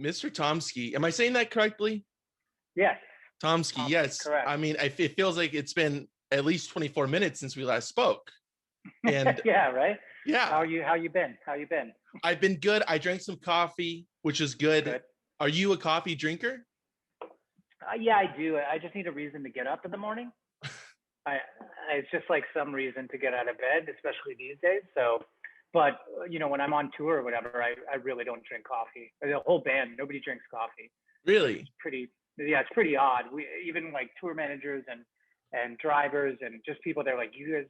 Mr. Tomsky. Am I saying that correctly? Yes. Tomsky, yes. Correct. I mean, it feels like it's been at least 24 minutes since we last spoke. And yeah, right. yeah, How you been? How you been? I've been good. I drank some coffee, which is good. Good. Are you a coffee drinker? Yeah, I do. I just need a reason to get up in the morning. I it's just like some reason to get out of bed, especially these days. So, but when I'm on tour or whatever, I really don't drink coffee. The whole band, nobody drinks coffee. Really? It's pretty odd. We even like tour managers and drivers and just people. They're like, you guys.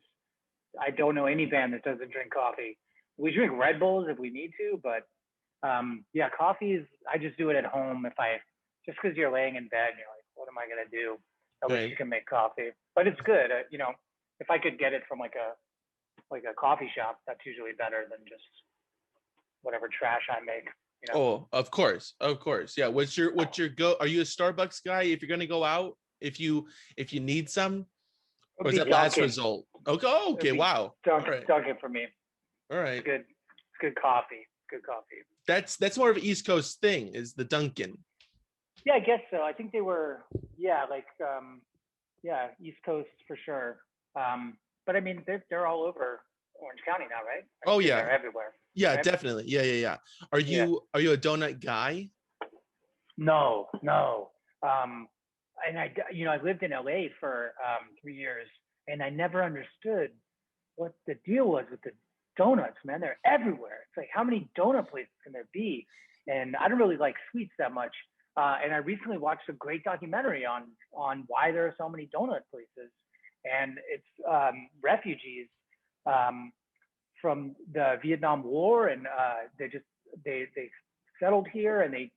I don't know any band that doesn't drink coffee. We drink Red Bulls if we need to, but yeah, coffee is. I just do it at home just because you're laying in bed and you're like, what am I gonna do? At least you can make coffee, but it's good. If I could get it from like a coffee shop, that's usually better than just whatever trash I make. Oh, of course. Yeah. What's your go? Are you a Starbucks guy? If you're gonna go out, if you need some, or is that last result? Okay. Oh, okay. Wow. Dunkin' for me. All right. It's good coffee. Good coffee. That's more of an East Coast thing. Is the Dunkin'? Yeah, I guess so. I think they were. Yeah, East Coast for sure. But I mean, they're all over Orange County now, right? They're everywhere. Yeah, right? Definitely. Yeah. Are you a donut guy? No. And I lived in LA for 3 years, and I never understood what the deal was with the donuts, man. They're everywhere. It's like, how many donut places can there be? And I don't really like sweets that much. And I recently watched a great documentary on why there are so many donut places, and it's refugees from the Vietnam War, and they settled here, and they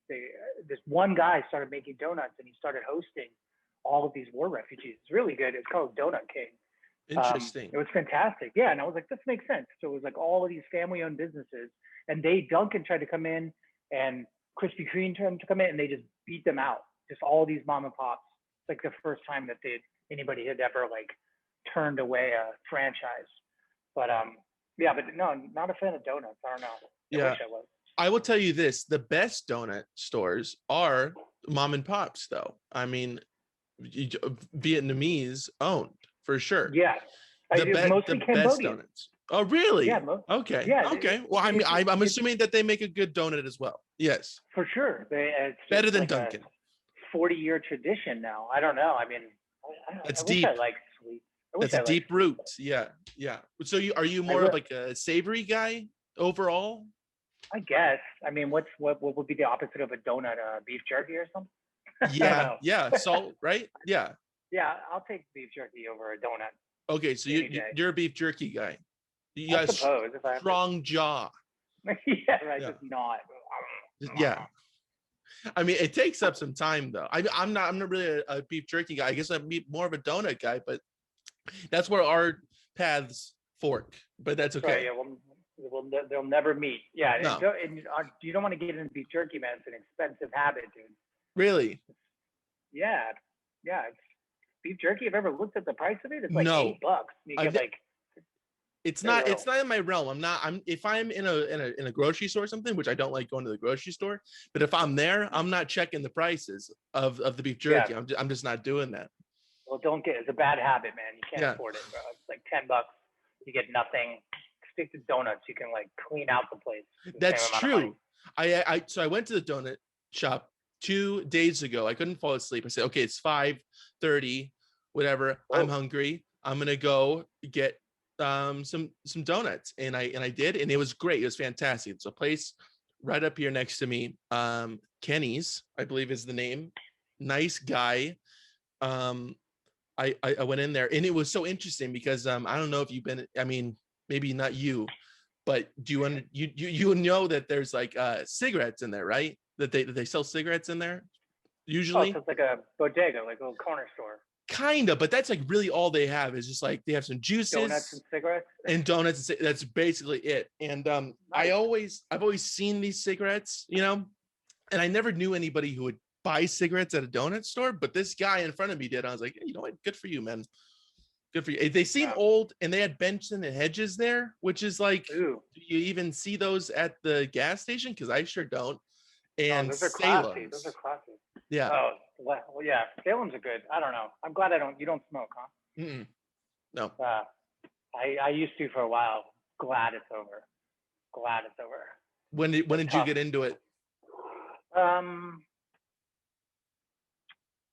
this one guy started making donuts, and he started hosting all of these war refugees. It's really good. It's called Donut King. Interesting. It was fantastic. Yeah, and I was like, this makes sense. So it was like all of these family-owned businesses, and Dunkin' tried to come in, and Krispy Kreme tried to come in, and they just beat them out. Just all these mom and pops. It's like the first time that anybody had ever like turned away a franchise. But yeah, but no, not a fan of donuts. I don't know. I wish I was. I will tell you this: the best donut stores are mom and pops, though. I mean, Vietnamese owned for sure. Yeah, the best donuts. Oh, really? Yeah. Okay. Yeah. Okay. Well, I'm assuming that they make a good donut as well. Yes. For sure. It's better than Dunkin'. 40-year tradition now. I don't know. I mean, that's deep. I like sweet. That's deep roots. Yeah. So are you more of like a savory guy overall? I guess. I mean, what would be the opposite of a donut? Beef jerky or something? Yeah. Salt, right? Yeah. Yeah, I'll take beef jerky over a donut. Okay, so you're a beef jerky guy. You got a strong jaw. Yeah, right. Just not. Yeah. I mean, it takes up some time though. I'm not really a beef jerky guy. I guess I'm more of a donut guy, but that's where our paths fork. But that's okay. Right, yeah, they'll never meet. Yeah, no. and you don't want to get into beef jerky, man. It's an expensive habit, dude. Really? Yeah. It's beef jerky. Have you ever looked at the price of it? It's like $8. You get like. It's not in my realm. If I'm in a grocery store or something, which I don't like going to the grocery store, but if I'm there, I'm not checking the prices of the beef jerky. Yeah. I'm just not doing that. Well, it's a bad habit, man. You can't afford it, bro. It's like $10. You get nothing. Stick to donuts. You can like clean out the place. That's true. So I went to the donut shop 2 days ago. I couldn't fall asleep. I said, okay, it's 5:30, whatever. I'm hungry. I'm gonna go get some donuts, and I did, and it was great. It was fantastic. It's a place right up here next to me. Kenny's, I believe, is the name. Nice guy. I went in there, and it was so interesting because I don't know if you've been. I mean, maybe not you, but do you know that there's like cigarettes in there, right? That they sell cigarettes in there usually. So it's like a bodega, like a little corner store. Kind of, but that's like really all they have is just like they have some juices, donuts and cigarettes, That's basically it. And nice. I've always seen these cigarettes, and I never knew anybody who would buy cigarettes at a donut store, but this guy in front of me did. I was like, hey, you know what? Good for you, man. Good for you. They seem old, and they had Benson and Hedges there, which is like, do you even see those at the gas station? Because I sure don't. Oh, and those are classy. Those are Salem's. classy. Yeah. Oh, well, yeah. Salem's are good. I don't know. I'm glad you don't smoke, huh? Mm-mm. No. I used to for a while. Glad it's over. Glad it's over. When It's did you tough. get into it?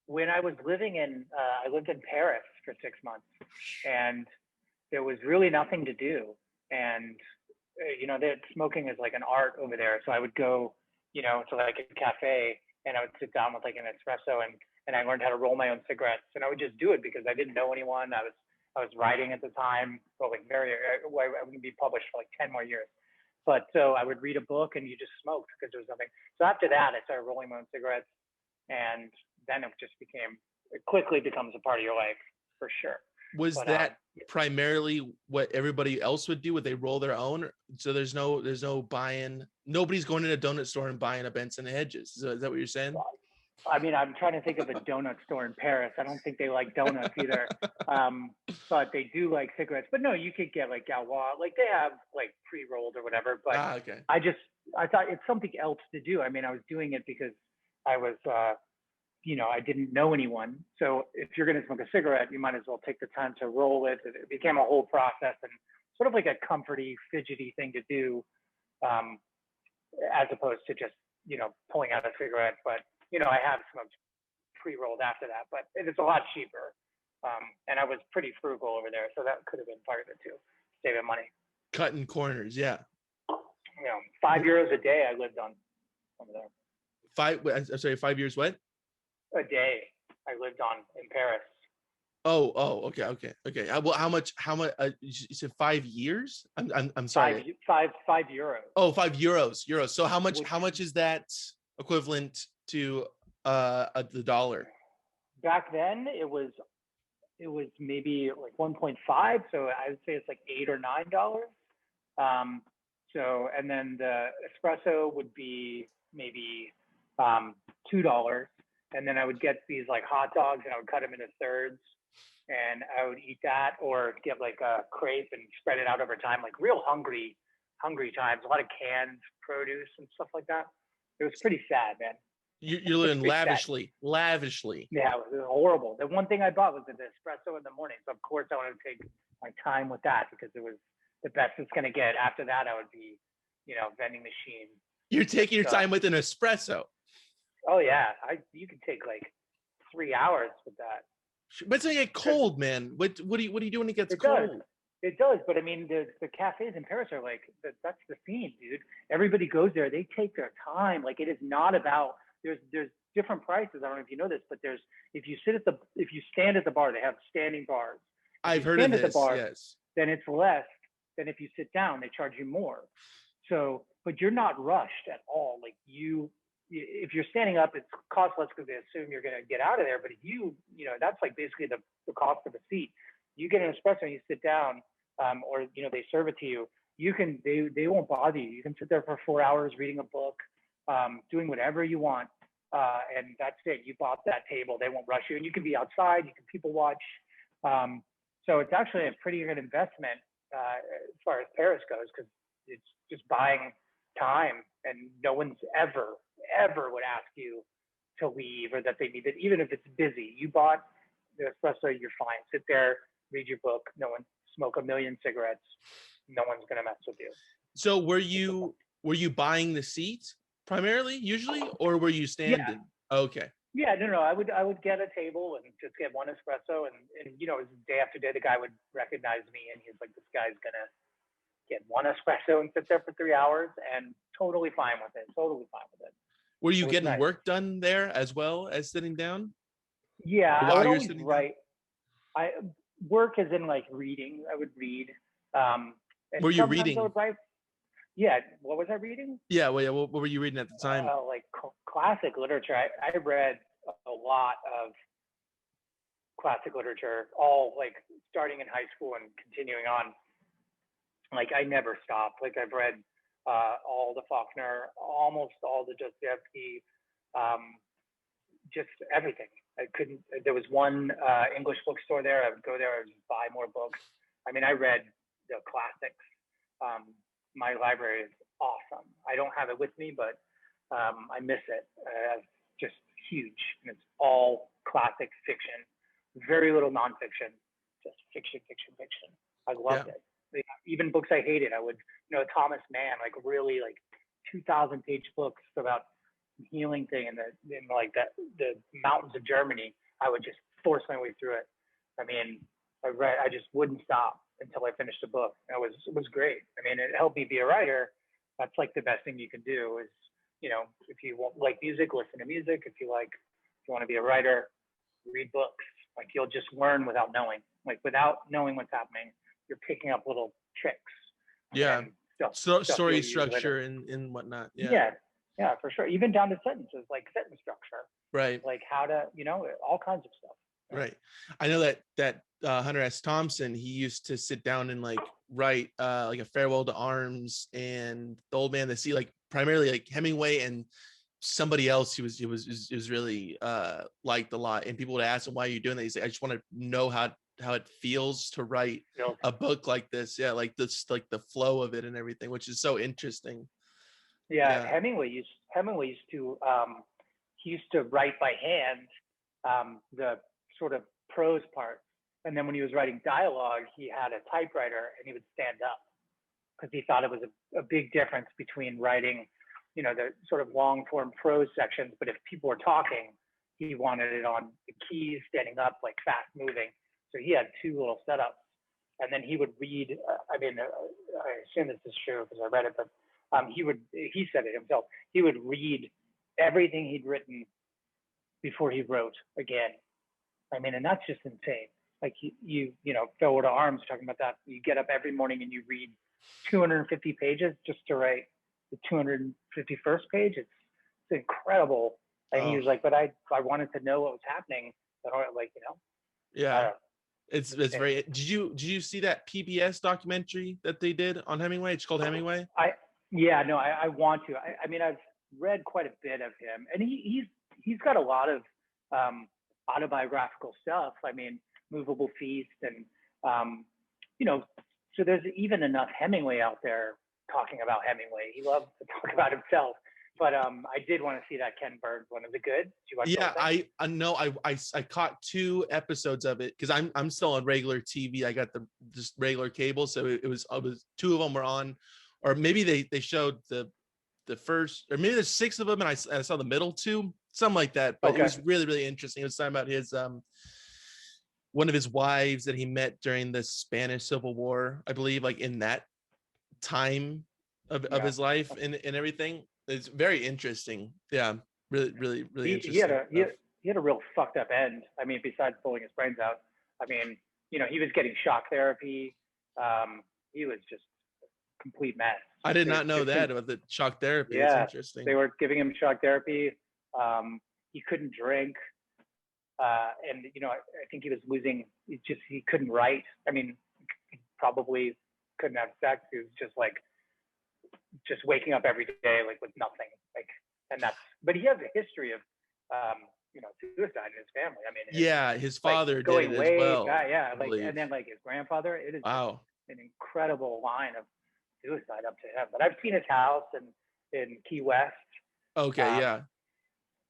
When I was I lived in Paris for 6 months, and there was really nothing to do. And that smoking is like an art over there. So I would go, to like a cafe, and I would sit down with like an espresso, and I learned how to roll my own cigarettes, and I would just do it because I didn't know anyone. I was writing at the time, but like I wouldn't be published for like 10 more years. But so I would read a book, and you just smoked because there was nothing. So after that, I started rolling my own cigarettes, and then it quickly becomes a part of your life for sure. Was that primarily what everybody else would do? Would they roll their own? So there's no buying. Nobody's going to a donut store and buying a Benson Hedges. Is that what you're saying? I mean, I'm trying to think of a donut store in Paris. I don't think they like donuts either, but they do like cigarettes. But no, you could get like Gaulois, like they have like pre-rolled or whatever. But Okay. I thought it's something else to do. I mean, I was doing it because I was, I didn't know anyone. So if you're going to smoke a cigarette, you might as well take the time to roll it. It became a whole process and sort of like a comforty, fidgety thing to do, as opposed to just, pulling out a cigarette. But I have smoked pre-rolled after that, but it is a lot cheaper. And I was pretty frugal over there, so that could have been part of it too, saving money. Cutting corners, yeah. €5 a day I lived on over there. I'm sorry, 5 years what? A day I lived on in Paris. Oh, okay. Well, how much? You said 5 years? I'm sorry. €5. Oh, €5. So how much is that equivalent to the dollar? Back then it was maybe like 1.5, so I would say it's like $8 or $9. So, and then the espresso would be maybe $2, and then I would get these like hot dogs, and I would cut them into thirds, and I would eat that, or get like a crepe and spread it out over time, like real hungry times. A lot of canned produce and stuff like that. It was pretty sad, man. You're living lavishly. Yeah, it was horrible. The one thing I bought was the espresso in the morning. So of course I wanted to take my time with that because it was the best it's going to get. After that, I would be, vending machine. You're taking your time with an espresso. Oh yeah, you could take like 3 hours with that. But it's gonna get cold, man. What do you do when it gets cold? It does, but I mean, the cafes in Paris are like that's the theme, dude. Everybody goes there. They take their time. Like it is not about. There's different prices. I don't know if you know this, but if you stand at the bar, they have standing bars. I've heard of this. Yes. Then it's less than if you sit down. They charge you more. So, but you're not rushed at all. Like if you're standing up, it costs less because they assume you're going to get out of there. But if that's like basically the cost of a seat. You get an espresso and you sit down, or they serve it to you. They won't bother you. You can sit there for 4 hours reading a book, doing whatever you want, and that's it. You bought that table. They won't rush you, and you can be outside. You can people watch. So it's actually a pretty good investment as far as Paris goes, because it's just buying time, and no one's ever would ask you to leave or that they need it, even if it's busy. You bought the espresso, you're fine. Sit there, read your book. No one smoke a million cigarettes. No one's gonna mess with you. So were you buying the seat primarily, usually, or were you standing? Yeah. Okay. Yeah, no. I would get a table and just get one espresso, and day after day, the guy would recognize me, and he's like, this guy's gonna get one espresso and sit there for 3 hours, and totally fine with it. Were you getting work done there as well as sitting down? Yeah, I would always write. Work is in like reading. I would read. Were you reading? Yeah. What was I reading? Yeah. Well, yeah. What were you reading at the time? Like classic literature. I read a lot of classic literature, all like starting in high school and continuing on. Like I never stopped. Like I've read all the Faulkner, almost all the Dostoevsky, just everything. There was one English bookstore there. I would go there and buy more books. I mean, I read the classics. My library is awesome. I don't have it with me, but I miss it. It's just huge, and it's all classic fiction, very little nonfiction, just fiction, fiction, fiction. I Yeah. loved it. Even books I hated, I would, Thomas Mann, like really like 2,000-page books about healing thing in like the mountains of Germany. I would just force my way through it. I mean, I just wouldn't stop until I finished the book. It was great. I mean, it helped me be a writer. That's like the best thing you can do is, if you like music, listen to music. If you want to be a writer, read books. Like you'll just learn without knowing. Like without knowing what's happening, you're picking up little tricks. Yeah. Stuff Story structure and whatnot. Yeah. Yeah, for sure. Even down to sentences, like sentence structure. Right. Like how to, all kinds of stuff. Right. I know that Hunter S. Thompson, he used to sit down and like write like a Farewell to Arms and The Old Man and the Sea, like primarily like Hemingway and somebody else he was really liked a lot. And people would ask him, why are you doing that? He's like, I just want to know how it feels to write a book like this. Yeah, like this, like the flow of it and everything, which is so interesting. Yeah. Hemingway used to he used to write by hand the sort of prose part, and then when he was writing dialogue, he had a typewriter and he would stand up because he thought it was a big difference between writing, the sort of long form prose sections, but if people were talking, he wanted it on the keys, standing up, like fast moving. So he had two little setups, and then he would read. I assume this is true because I read it, but he said it himself. He would read everything he'd written before he wrote again. I mean, and that's just insane. Like Farewell to Arms, talking about that. You get up every morning and you read 250 pages just to write the 251st page. It's incredible. And he was like, but I wanted to know what was happening. Yeah. It's very. Did you see that PBS documentary that they did on Hemingway? It's called Hemingway. I want to. I mean, I've read quite a bit of him, and he's got a lot of autobiographical stuff. I mean, Movable Feast, and so there's even enough Hemingway out there talking about Hemingway. He loves to talk about himself. But I did want to see that Ken Burns one. Is it good? Did you watch I know I caught 2 episodes of it because I'm still on regular TV. I got the just regular cable, so it was 2 of them were on, or maybe they showed the first, or maybe there's 6 of them, and I saw the middle 2, something like that. But It was really, really interesting. It was talking about his one of his wives that he met during the Spanish Civil War, I believe, like in that time of his life and everything. It's very interesting. Yeah, really, really, really interesting. He had a real fucked up end. I mean, besides pulling his brains out, I mean, he was getting shock therapy. He was just a complete mess. I did not know that about the shock therapy. Yeah, it's interesting. They were giving him shock therapy. He couldn't drink. And I think he was losing. He couldn't write. I mean, he probably couldn't have sex. He was just waking up every day like with nothing. But he has a history of suicide in his family. I mean, his father did it as well. And then his grandfather. It is an incredible line of suicide up to him. But I've seen his house in Key West. Okay,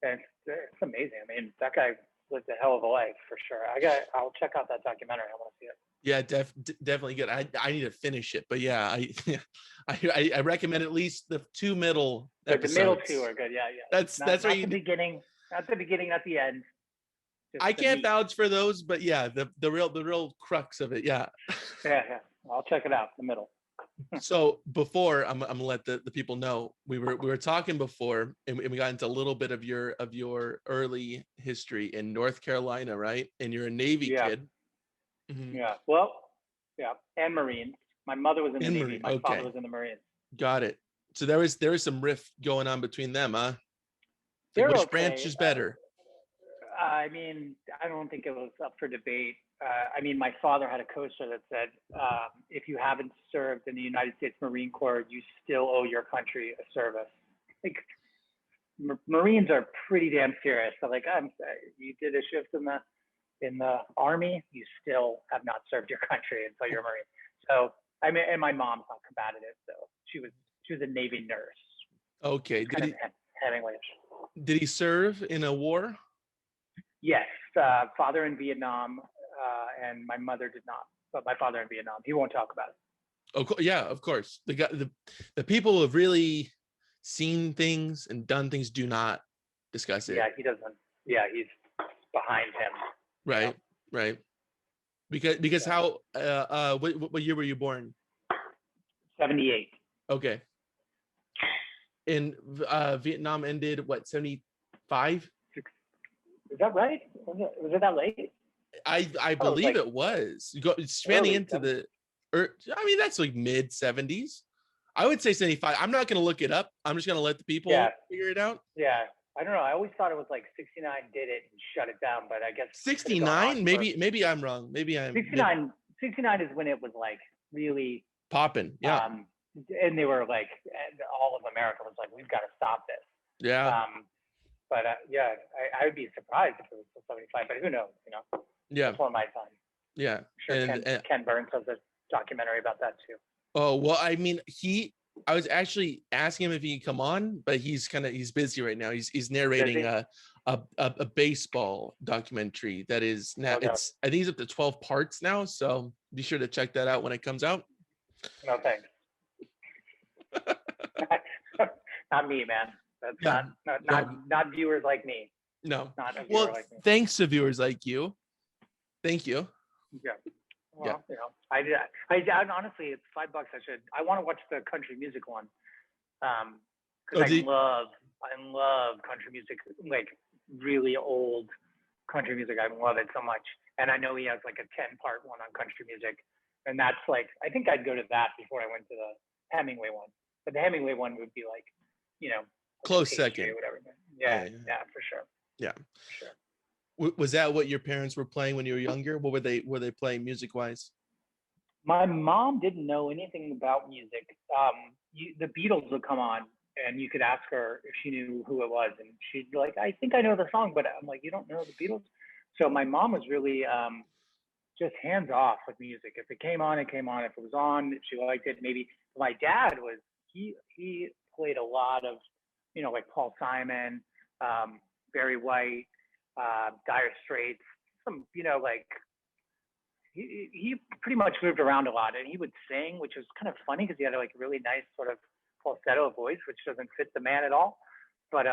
and it's amazing. I mean, that guy lived a hell of a life for sure. I'll check out that documentary. I want to see it. Yeah, definitely good. I need to finish it, but I recommend at least the 2 middle episodes. The middle 2 are good. Yeah. That's not where you the beginning, not the beginning, not the end. I can't vouch for those, but the real crux of it. Yeah. Yeah. I'll check it out. The middle. So before I'm gonna let the people know, we were talking before, and we got into a little bit of your early history in North Carolina, right? And you're a Navy kid. Mm-hmm. Yeah. Well, yeah, and Marines. My mother was in the Navy. My father was in the Marines. Got it. So there was some rift going on between them, huh? Which branch is better? I mean, I don't think it was up for debate. I mean, my father had a coaster that said, if you haven't served in the United States Marine Corps, you still owe your country a service. Like, Marines are pretty damn serious. So I'm sorry, you did a shift in the Army, you still have not served your country until you're a Marine. So, I mean, and my mom's not combative, so she was a Navy nurse. Okay. Kind of Hemingway. Did he serve in a war? Yes, father in Vietnam, and my mother did not. But my father in Vietnam, he won't talk about it. Yeah, of course. The people who have really seen things and done things do not discuss it. Yeah, he doesn't. Yeah, he's behind him. Right, right. Because how? What year were you born? 78. Okay. And Vietnam ended what, 75? Is that right? Was it that late? I believe it was. Spanning into the, I mean, that's like mid 70s. I would say 75. I'm not going to look it up. I'm just going to let the people figure it out. Yeah. I don't know. I always thought it was like 69 did it and shut it down, but I guess 69. Maybe I'm wrong. Maybe I'm 69. 69 is when it was like really popping. Yeah. And they were like, all of America was like, we've got to stop this. Yeah. But yeah, I would be surprised if it was still 75, but who knows, you know? Yeah. Before my time. Yeah. I'm sure Ken Burns has a documentary about that too. Oh, well, I mean, I was actually asking him if he could come on, but he's busy right now. He's narrating a baseball documentary that is now I think he's up to 12 parts now. So be sure to check that out when it comes out. No thanks. Not me, man. That's not viewers like me. No. Not a viewer like me. Thanks to viewers like you. Thank you. Yeah. Well, you know, I honestly, it's $5. I want to watch the country music one. Because I love country music, like really old country music. I love it so much. And I know he has like a 10-part one on country music. And that's like, I think I'd go to that before I went to the Hemingway one. But the Hemingway one would be like, you know, close second. Or whatever. Yeah, for sure. Yeah. For sure. Was that what your parents were playing when you were younger? What were they playing music wise? My mom didn't know anything about music. The Beatles would come on and you could ask her if she knew who it was. And she'd be like, I think I know the song, but I'm like, you don't know the Beatles? So my mom was really just hands off with music. If it came on, it came on. If it was on, if she liked it, maybe. My dad was, he played a lot of, you know, like Paul Simon, Barry White, Dire Straits, some, you know, like he pretty much moved around a lot, and he would sing, which was kind of funny because he had like a really nice sort of falsetto voice, which doesn't fit the man at all. But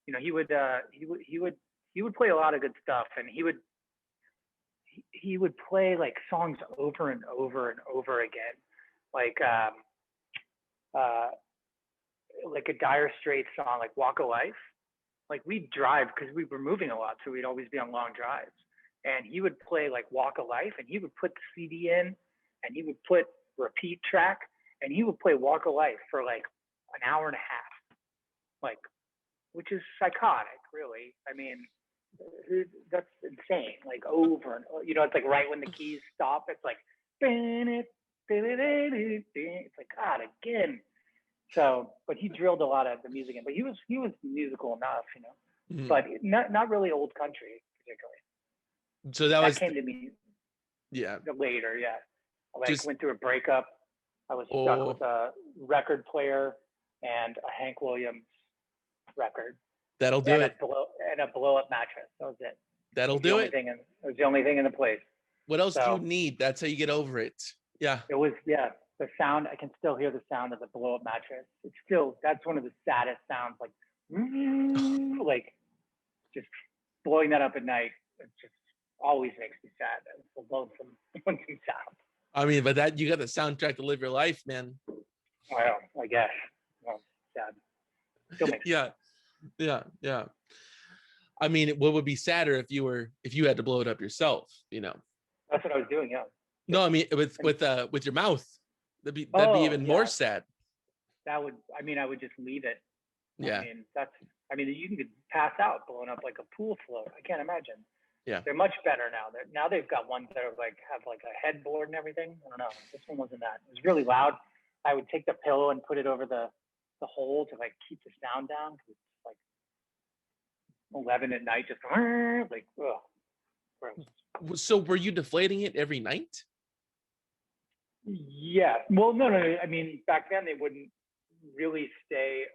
you know, he would play a lot of good stuff, and he would play like songs over and over and over again, like a Dire Straits song, like Walk of Life. Like we'd drive because we were moving a lot, so we'd always be on long drives. And he would play like Walk of Life, and he would put the CD in, and he would put repeat track, and he would play Walk of Life for like an hour and a half, like, which is psychotic, really. I mean, that's insane. Like over and over, you know, it's like right when the keys stop, it's like, it's like God again. So, but he drilled a lot of the music in, but he was musical enough, you know, but not really old country particularly. So that came to me. Yeah. Later, yeah. I went through a breakup. I was stuck with a record player and a Hank Williams record. That'll do it. And a blow-up mattress. That was it. That'll do it. It was the only thing in the place. What else do you need? That's how you get over it. Yeah. It was, the sound, I can still hear the sound of the blow-up mattress. It's still, that's one of the saddest sounds, like, like just blowing that up at night. It just always makes me sad. It's a lonesome sound. I mean, but that, you got the soundtrack to live your life, man. Well, I guess. Well, sad. Still makes Yeah. I mean, what would be sadder if you had to blow it up yourself, you know? That's what I was doing, yeah. No, I mean with your mouth. That'd be even more sad. I would just leave it. Yeah. I mean, you can pass out blowing up like a pool float. I can't imagine. Yeah. They're much better now. Now they've got ones that are like have like a headboard and everything. I don't know. This one wasn't that. It was really loud. I would take the pillow and put it over the hole to like keep the sound down, because it's like 11 at night, just like, ugh, gross. So were you deflating it every night? Yeah. Well, no. I mean, back then they wouldn't really stay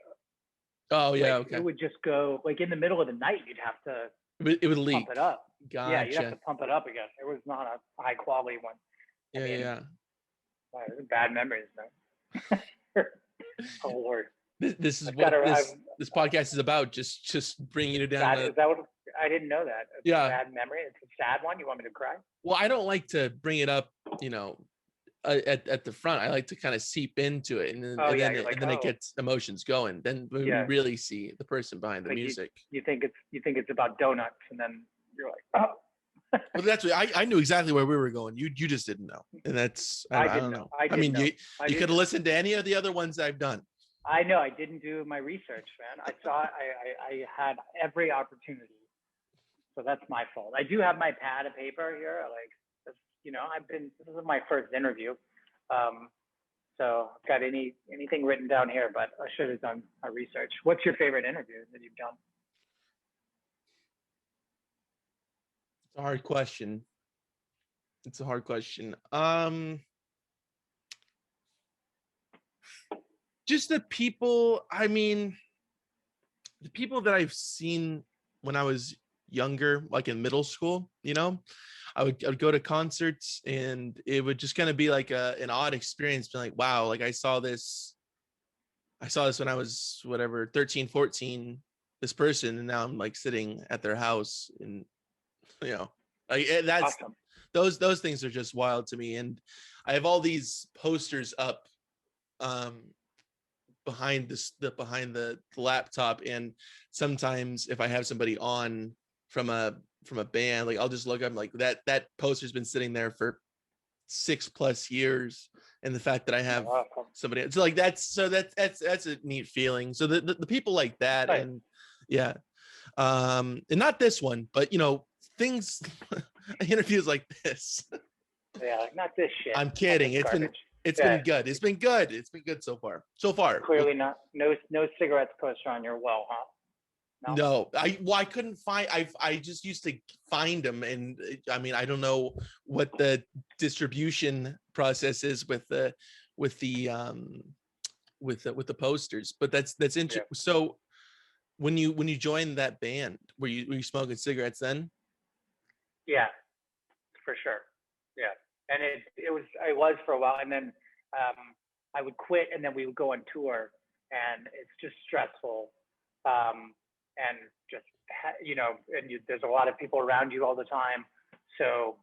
Oh yeah, Like okay. it would just go like in the middle of the night. You'd have to It would leak. pump it up. Yeah, you'd have Gotcha. to pump it up again. It was not a high quality one. I Yeah, mean, yeah. wow, those are bad memories, man. Oh Lord, This is I've got what to. this podcast is about. Just bringing you down Bad. the. Is that what? I didn't know that. It's a Yeah. bad memory. It's a sad one. You want me to cry? Well, I don't like to bring it up, at the front. I like to kind of seep into it, and then Oh and yeah, then you're it, like, and then it oh gets emotions going. Then we yeah. really see the person behind the Like music. you think it's about donuts, and then you're like, oh. Well, that's what I knew exactly where we were going. You just didn't know, and that's I didn't don't know. know. I didn't know. You could have listened to any of the other ones I've done. I know. I didn't do my research, man. I saw. I had every opportunity, so that's my fault. I do have my pad of paper here. Like, this is my first interview, so I've got anything written down here, but I should have done my research. What's your favorite interview that you've done? It's a hard question. It's a hard question. Just the people. I mean, the people that I've seen when I was younger, like in middle school, I would go to concerts, and it would just kind of be like an odd experience, being like, wow, like I saw this when I was whatever, 13, 14, this person, and now I'm like sitting at their house, and like that's Awesome. those things are just wild to me. And I have all these posters up behind the laptop, and sometimes if I have somebody on from a band, like I'll just look up, like that poster's been sitting there for 6+ years, and the fact that I have Awesome. somebody, it's like that's a neat feeling. So the people like that, Right. and yeah, and not this one, but things interviews like this. Yeah, like not this shit. I'm kidding. It's been good. It's been good so far. Clearly not. No cigarettes poster on your wall, huh? No, I couldn't find. I just used to find them, and I mean, I don't know what the distribution process is with the posters, but that's interesting. Yeah. So when you joined that band, were you smoking cigarettes then? Yeah, for sure. Yeah, and it was for a while, and then I would quit, and then we would go on tour, and it's just stressful, and just there's a lot of people around you all the time, so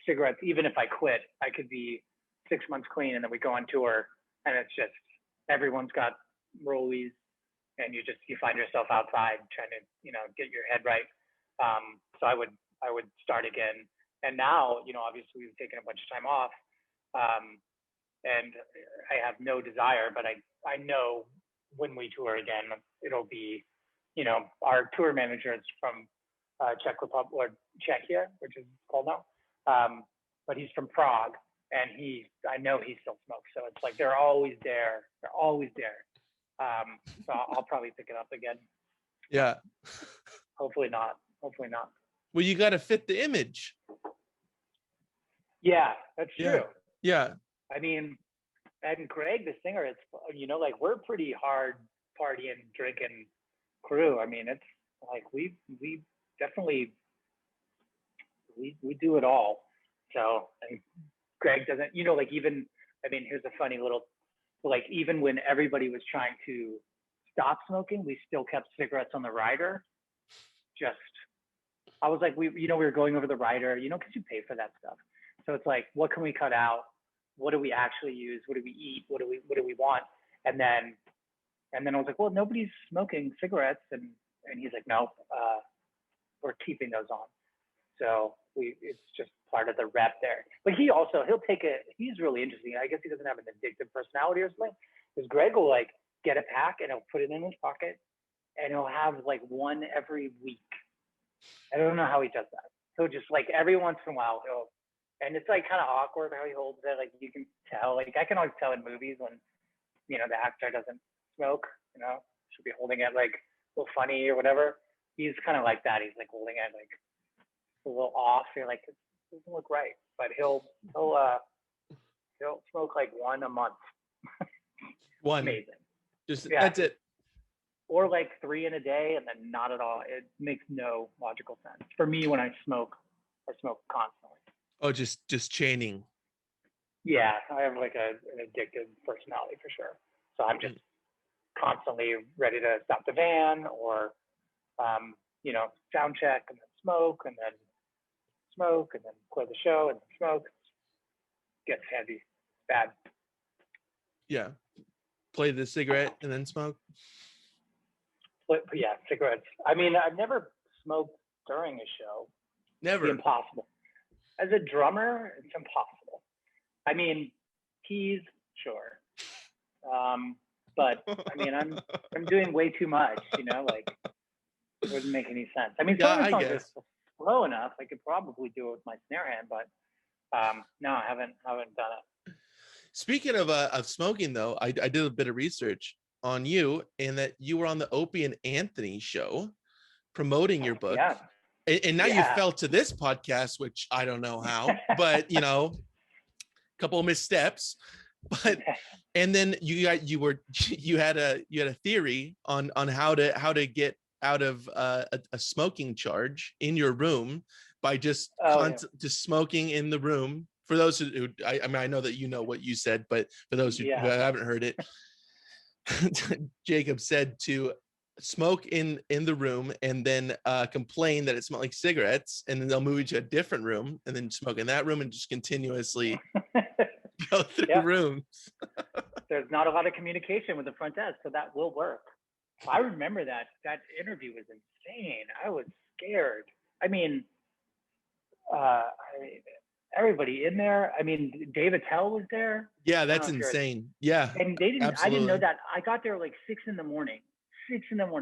cigarettes. Even if I quit, I could be 6 months clean, and then we go on tour, and it's just everyone's got rollies, and you find yourself outside trying to get your head right. So I would start again. And now, obviously we've taken a bunch of time off, and I have no desire, but I know when we tour again, it'll be, our tour manager is from Czech Republic, or Czechia, which is called now, but he's from Prague, and I know he still smokes, so it's like they're always there. So I'll probably pick it up again. Yeah. Hopefully not. Well, you got to fit the image. Yeah, that's true. Yeah. I mean, and Greg, the singer, it's like we're pretty hard partying, drinking crew. I mean, it's like we definitely we do it all. So, and Greg doesn't, like even, I mean, here's a funny little, like even when everybody was trying to stop smoking, we still kept cigarettes on the rider. I was like, we were going over the rider, because you pay for that stuff. So it's like, what can we cut out? What do we actually use? What do we eat? What do we want? And then I was like, well, nobody's smoking cigarettes. And he's like, no, we're keeping those on. So it's just part of the rep there. But he'll take it. He's really interesting. I guess he doesn't have an addictive personality or something. Because Greg will like get a pack and he'll put it in his pocket, and he'll have like one every week. I don't know how he does that. So just like every once in a while and it's like kind of awkward how he holds it. Like you can tell, like I can always tell in movies when, the actor doesn't smoke, should be holding it like a little funny or whatever. He's kind of like that. He's like holding it like a little off. You're like, it doesn't look right, but he'll smoke like one a month. One. Amazing. That's it. or like 3 in a day, and then not at all. It makes no logical sense for me. When I smoke constantly. Oh, just chaining. Yeah, I have like an addictive personality for sure. So I'm just constantly ready to stop the van or, sound check and then smoke and then play the show and then smoke. It gets heavy, bad. Yeah. Play the cigarette and then smoke. But yeah, cigarettes. I mean, I've never smoked during a show. Never. It's impossible. As a drummer, it's impossible. I mean, keys, sure. But I mean, I'm doing way too much, like it wouldn't make any sense. I mean, some of the songs are slow enough. I could probably do it with my snare hand, but no, I haven't done it. Speaking of smoking, though, I did a bit of research on you, and that you were on the Opie and Anthony show promoting your book. Yeah. And now you fell to this podcast, which I don't know how, but a couple of missteps. But and then you had a theory on how to get out of a smoking charge in your room by just just smoking in the room. For those who I know that you know what you said, but for those who haven't heard it, Jacob said to smoke in the room and then complain that it smelled like cigarettes, and then they'll move you to a different room and then smoke in that room and just continuously go through rooms. There's not a lot of communication with the front desk, so that will work. I remember that interview was insane. I was scared. I mean, everybody in there. I mean, Dave Attell was there. Yeah, that's insane. Yeah, and they didn't. Absolutely. I didn't know that. I got there like 6 in the morning,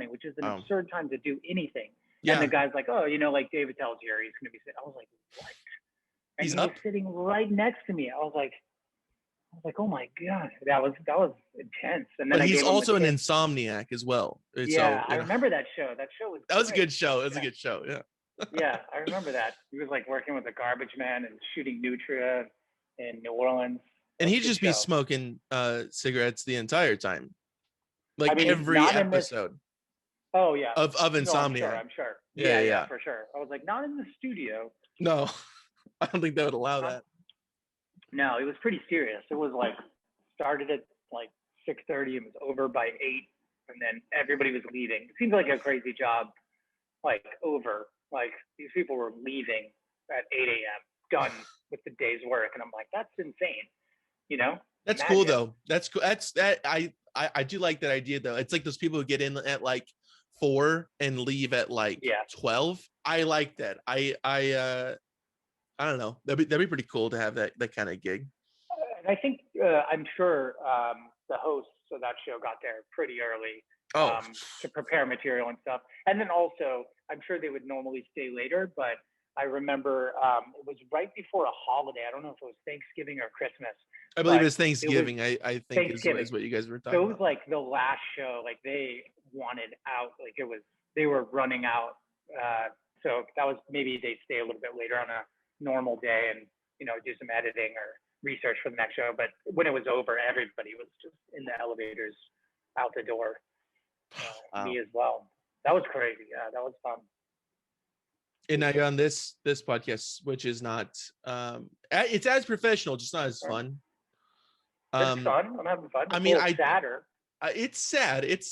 which is an absurd time to do anything. Yeah. And the guy's like, "Oh, like Dave Attell's here. He's going to be sitting." I was like, "What?" And he was sitting right next to me. I was like, "Oh my god, that was intense." And then he's also an insomniac as well. Yeah, I remember that show. That was a good show. It was a good show. Yeah. Yeah, I remember that. He was like working with a garbage man and shooting Nutria in New Orleans. And he'd just be smoking cigarettes the entire time, like every episode. Oh yeah. Of Insomnia. I'm sure. Yeah, for sure. I was like, not in the studio. No, I don't think they would allow that. No, it was pretty serious. It was like started at like 6:30 and was over by 8, and then everybody was leaving. It seemed like a crazy job, like over. Like these people were leaving at 8 a.m. done with the day's work, and I'm like, that's insane. That's cool though. That's cool. I do like that idea though. It's like those people who get in at like 4 and leave at like 12. I like that. I don't know. That'd be pretty cool to have that kind of gig. And I think I'm sure the hosts of that show got there pretty early to prepare material and stuff. And then also, I'm sure they would normally stay later, but I remember it was right before a holiday. I don't know if it was Thanksgiving or Christmas. I believe it was Thanksgiving. I think is what you guys were talking about. So it was like the last show. Like they wanted out. Like they were running out. So that was maybe they stay a little bit later on a normal day and do some editing or research for the next show. But when it was over, everybody was just in the elevators out the door. Wow. Me as well. That was crazy. Yeah, that was fun. And now you're on this podcast, which is not it's as professional, just not as fun. It's fun. I'm having fun. I mean, sadder. It's sad. It's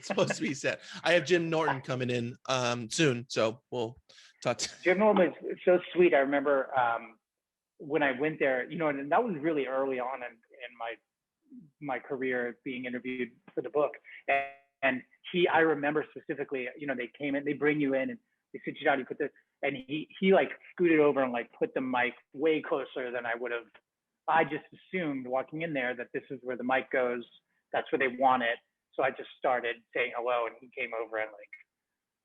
supposed to be sad. I have Jim Norton coming in soon, so we'll talk. Jim Norton is so sweet. I remember when I went there, and that was really early on in my career being interviewed for the book. And I remember specifically, they came in, they bring you in and they sit you down, you put this, and he like scooted over and like put the mic way closer than I would have. I just assumed walking in there that this is where the mic goes. That's where they want it. So I just started saying hello, and he came over and like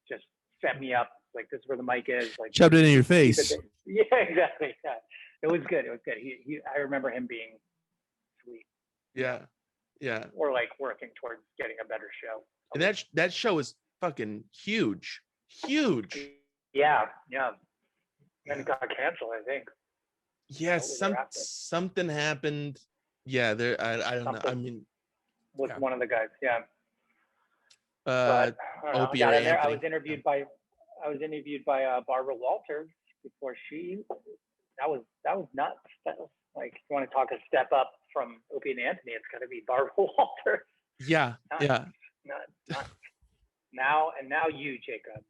just set me up. Like, this is where the mic is. Like, shoved it in your face. Yeah, exactly. Yeah. It was good. I remember him being sweet. Yeah. Or like working towards getting a better show. And that show is fucking huge. Yeah. And it got canceled, I think. Yeah, something happened. Yeah, I don't know. I mean, with one of the guys. Yeah. But I don't know. I Opie or got in there. Anthony. I was interviewed by Barbara Walters before she. That was nuts. That was like, you want to talk a step up from Opie and Anthony? It's got to be Barbara Walters. Yeah, Nuts, yeah, nuts. Now you, Jacob.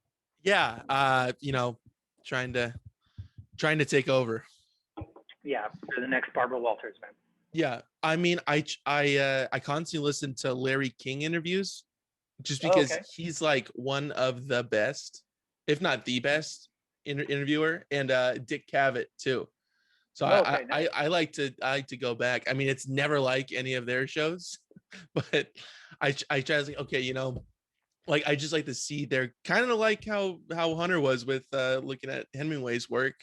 yeah. Trying to take over. Yeah, for the next Barbara Walters, man. Yeah, I mean, I constantly listen to Larry King interviews just because he's like one of the best, if not the best, interviewer, and Dick Cavett too. So Nice. I like to go back. I mean, it's never like any of their shows, but I try to think, okay, like I just like to see they're kind of like how Hunter was with looking at Hemingway's work.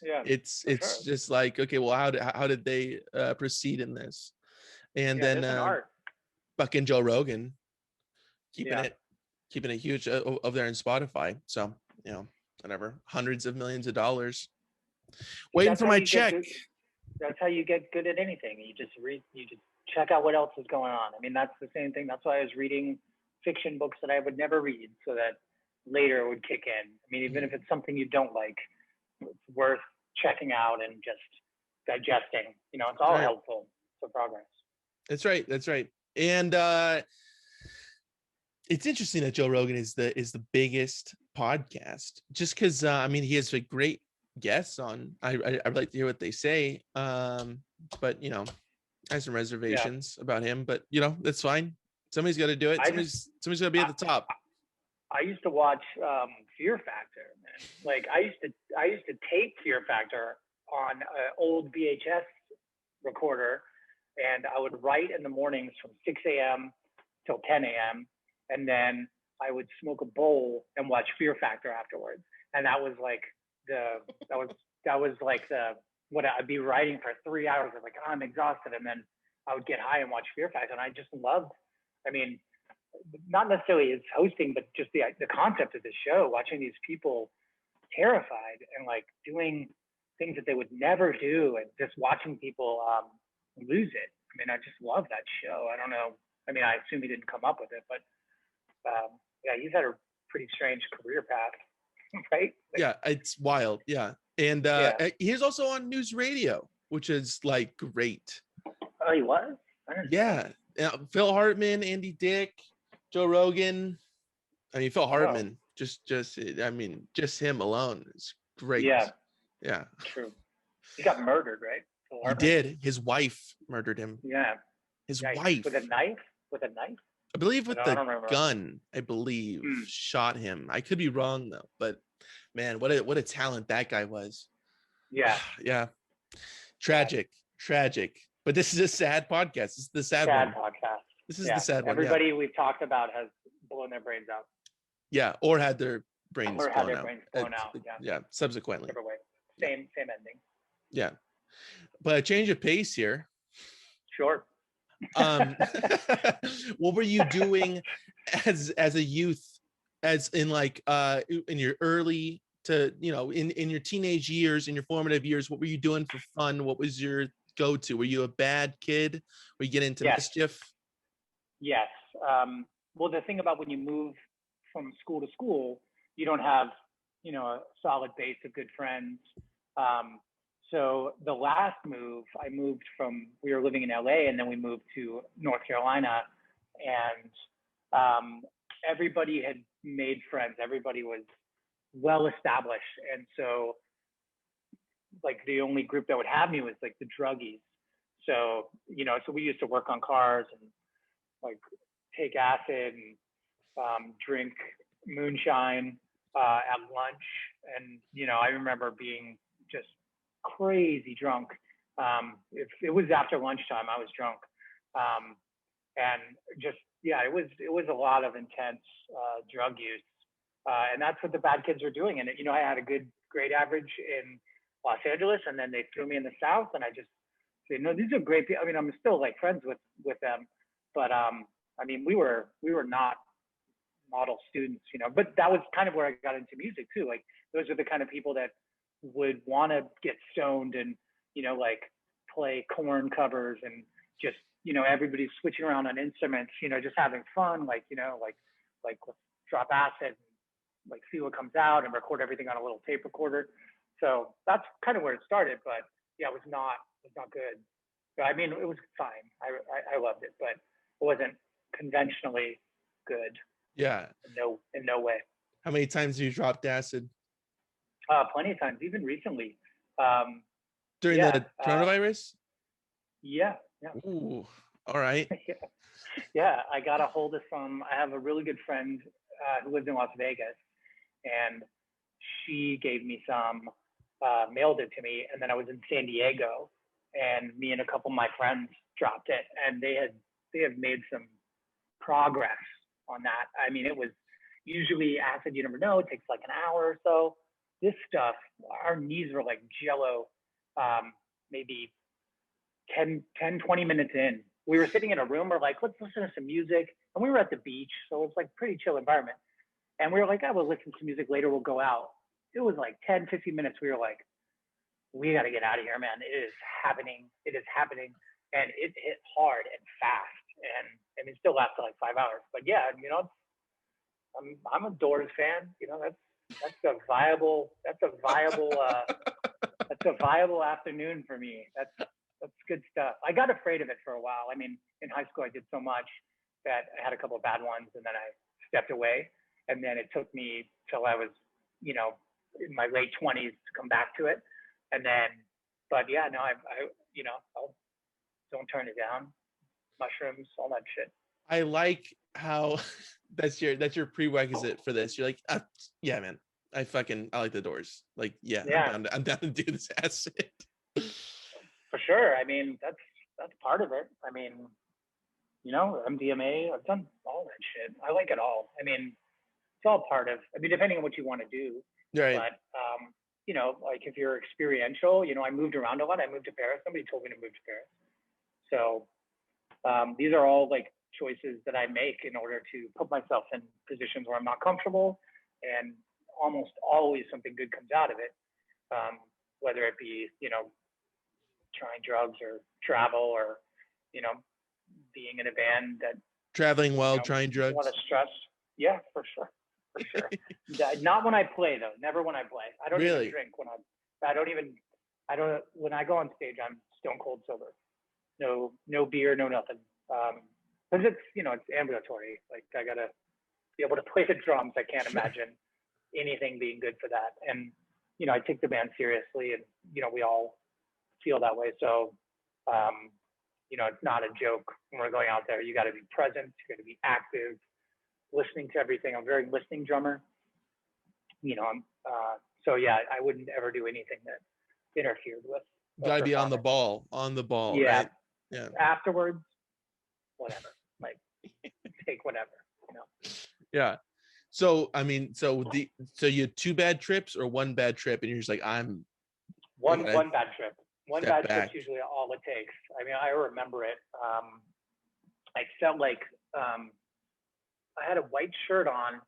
Yeah, It's sure. just like, okay, well, how did they proceed in this? And then there's an art. fucking Joe Rogan keeping Yeah. it huge of there in Spotify. So whatever, hundreds of millions of dollars. Waiting for my check. That's how you get good at anything. You just check out what else is going on. I mean, that's the same thing. That's why I was reading fiction books that I would never read, so that later it would kick in. I mean, even if it's something you don't like, it's worth checking out and just digesting. It's all helpful for progress. That's right. And it's interesting that Joe Rogan is the biggest podcast, just because I mean, he has a great guests on. I'd like to hear what they say. But I have some reservations about him, but that's fine. Somebody's got to do it. Somebody's got to be at the top. I used to watch Fear Factor, man. Like I used to tape Fear Factor on an old VHS recorder, and I would write in the mornings from 6 a.m. till 10 a.m. and then I would smoke a bowl and watch Fear Factor afterwards. And that was like what I'd be writing for 3 hours. I'm like, oh, I'm exhausted, and then I would get high and watch Fear Factor, and I just loved. I mean, not necessarily his hosting, but just the concept of the show, watching these people terrified and like doing things that they would never do, and just watching people lose it. I mean, I just love that show. I don't know. I mean, I assume he didn't come up with it, but yeah, he's had a pretty strange career path, right? Yeah, it's wild. Yeah. And he's also on news radio, which is like great. Oh, he was? Yeah. Phil Hartman, Andy Dick, Joe Rogan. I mean, Phil Hartman, just him alone is great. Yeah. True. He got murdered, right? He did. His wife murdered him. Yeah. His wife. With a knife? I believe with the gun, shot him. I could be wrong though, but man, what a talent that guy was. Yeah. Yeah. Tragic. But this is a sad podcast. This is the sad one. Podcast. This is the sad one. Everybody we've talked about has blown their brains out. Yeah, or had their brains blown out. Yeah, subsequently. Either way. Same ending. Yeah. But a change of pace here. Sure. What were you doing as a youth, as in like in your early to in your teenage years, in your formative years? What were you doing for fun? What was your go-to? Were you a bad kid? Were you getting into mischief? Yes. Well, the thing about when you move from school to school, you don't have a solid base of good friends. So the last move, we were living in LA, and then we moved to North Carolina, and everybody had made friends. Everybody was well established. And so like the only group that would have me was like the druggies. So, so we used to work on cars and like take acid and drink moonshine at lunch. And, I remember being just crazy drunk. If it was after lunchtime, I was drunk. And just, it was a lot of intense drug use. And that's what the bad kids were doing. And, I had a good grade average in Los Angeles, and then they threw me in the South, and I just said, no, these are great people. I mean, I'm still like friends with them, but I mean, we were not model students, but that was kind of where I got into music too. Like those are the kind of people that would want to get stoned and, like play Korn covers and just, everybody's switching around on instruments, just having fun, like, like like, let's drop acid, and, like, see what comes out and record everything on a little tape recorder. So that's kind of where it started. But yeah, it was not good. But I mean, it was fine. I loved it, but it wasn't conventionally good. Yeah. In no way. How many times have you dropped acid? Plenty of times, even recently. During the coronavirus? Yeah. Ooh, all right. Yeah, I got a hold of I have a really good friend who lives in Las Vegas, and she gave me some, mailed it to me, and then I was in San Diego, and me and a couple of my friends dropped it, and they have made some progress on that. I mean, it was usually acid, you never know, it takes like an hour or so. This stuff, our knees were like jello, maybe 10, 20 minutes in. We were sitting in a room, we're like, let's listen to some music. And we were at the beach, so it was like pretty chill environment. And we were like, we'll listen to music later, we'll go out. It was like 10, 15 minutes. We were like, we got to get out of here, man. It is happening. And it hit hard and fast. And it still lasted like 5 hours. But yeah, you know, I'm a Doors fan. You know, that's a viable afternoon for me. That's good stuff. I got afraid of it for a while. I mean, in high school, I did so much that I had a couple of bad ones, and then I stepped away. And then it took me till I was, you know, in my late 20s to come back to it. And then, but yeah, no, I you know, don't turn it down. Mushrooms, all that shit. I like how that's your prerequisite for this. You're like, yeah, man, I like the Doors. Like, yeah. I'm down to do this acid. For sure. I mean, that's part of it. I mean, you know, MDMA, I've done all that shit. I like it all. I mean, it's all part of, I mean, depending on what you want to do. Right. But, you know, like if you're experiential, you know, I moved around a lot. I moved to Paris. Somebody told me to move to Paris. So these are all like choices that I make in order to put myself in positions where I'm not comfortable, and almost always something good comes out of it. Whether it be, you know, trying drugs or travel, or, you know, being in a band that traveling while, you know, trying drugs. A lot of stress. Yeah, for sure. Not when I play though. Never when I play. I don't even drink when when I go on stage, I'm stone cold sober. No beer, no nothing. Because it's, you know, it's ambulatory. Like, I gotta be able to play the drums. I can't imagine anything being good for that. And, you know, I take the band seriously, and, you know, we all feel that way. So, you know, it's not a joke when we're going out there. You got to be present. You got to be active, listening to everything. I'm a very listening drummer. You know, so yeah, I wouldn't ever do anything that interfered with. Got to be on the ball. Yeah. Right? Yeah. Afterwards, whatever. Like, take whatever. You know. Yeah. So I mean, so you had 2 bad trips or 1 bad trip, and you're just like, one bad trip. One bad trip's usually all it takes. I mean, I remember it. I felt like I had a white shirt on,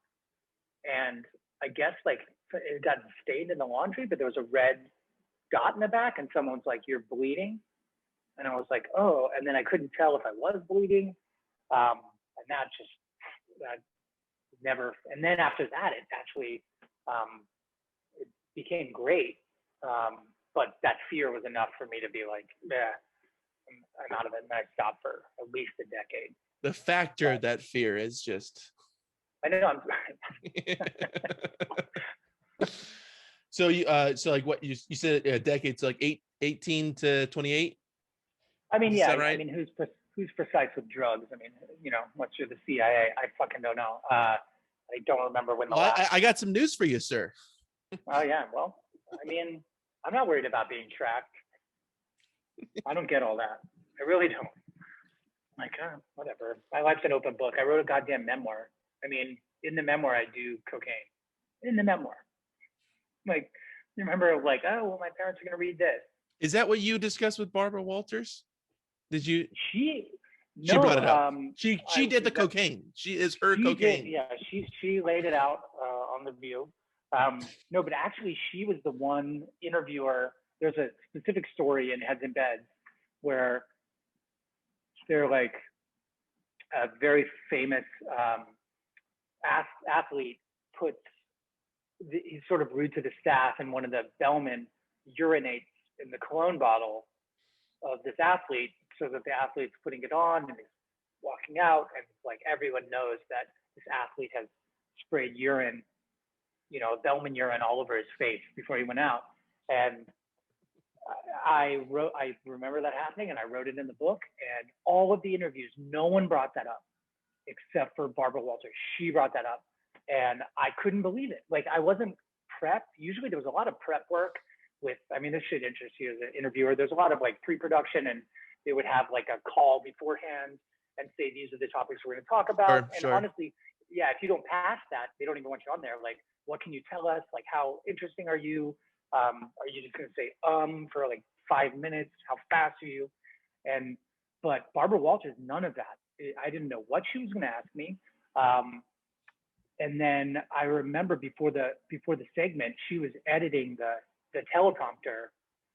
and I guess like it got stained in the laundry, but there was a red dot in the back, and someone's like, "You're bleeding," and I was like, "Oh," and then I couldn't tell if I was bleeding, and that never. And then after that, it actually it became great, but that fear was enough for me to be like, "Yeah, I'm out of it," and I stopped for at least a decade. The factor of that fear is just. I know. So you so like what you said a decade, so like 18 to 28. I mean, yeah. Right? I mean, who's precise with drugs? I mean, you know, unless you're the CIA, I fucking don't know. I don't remember when the last. I got some news for you, sir. Oh yeah, well, I mean, I'm not worried about being tracked. I don't get all that. I really don't. Like, whatever. My life's an open book. I wrote a goddamn memoir. I mean, in the memoir, I do cocaine. In the memoir. Like, you remember, like, oh, well, my parents are going to read this. Is that what you discussed with Barbra Walters? Did you? She brought it up. She did the cocaine. She is her cocaine. Yeah, she laid it out on The View. No, but actually, she was the one interviewer. There's a specific story in Heads in Beds where they're like a very famous athlete puts, he's sort of rude to the staff, and one of the bellmen urinates in the cologne bottle of this athlete, so that the athlete's putting it on and is walking out, and like everyone knows that this athlete has sprayed urine, bellman urine all over his face before he went out. And I remember that happening, and I wrote it in the book. And all of the interviews, no one brought that up except for Barbra Walters. She brought that up, and I couldn't believe it. Like, I wasn't prepped. Usually there was a lot of prep work with, this should interest you as an interviewer. There's a lot of like pre-production, and they would have like a call beforehand and say, these are the topics we're going to talk about. And honestly, yeah, if you don't pass that, they don't even want you on there. Like, what can you tell us? Like, how interesting are you? Are you just going to say for like 5 minutes? How fast are you? But Barbra Walters, none of that. I didn't know what she was going to ask me. And then I remember before the segment, she was editing the teleprompter,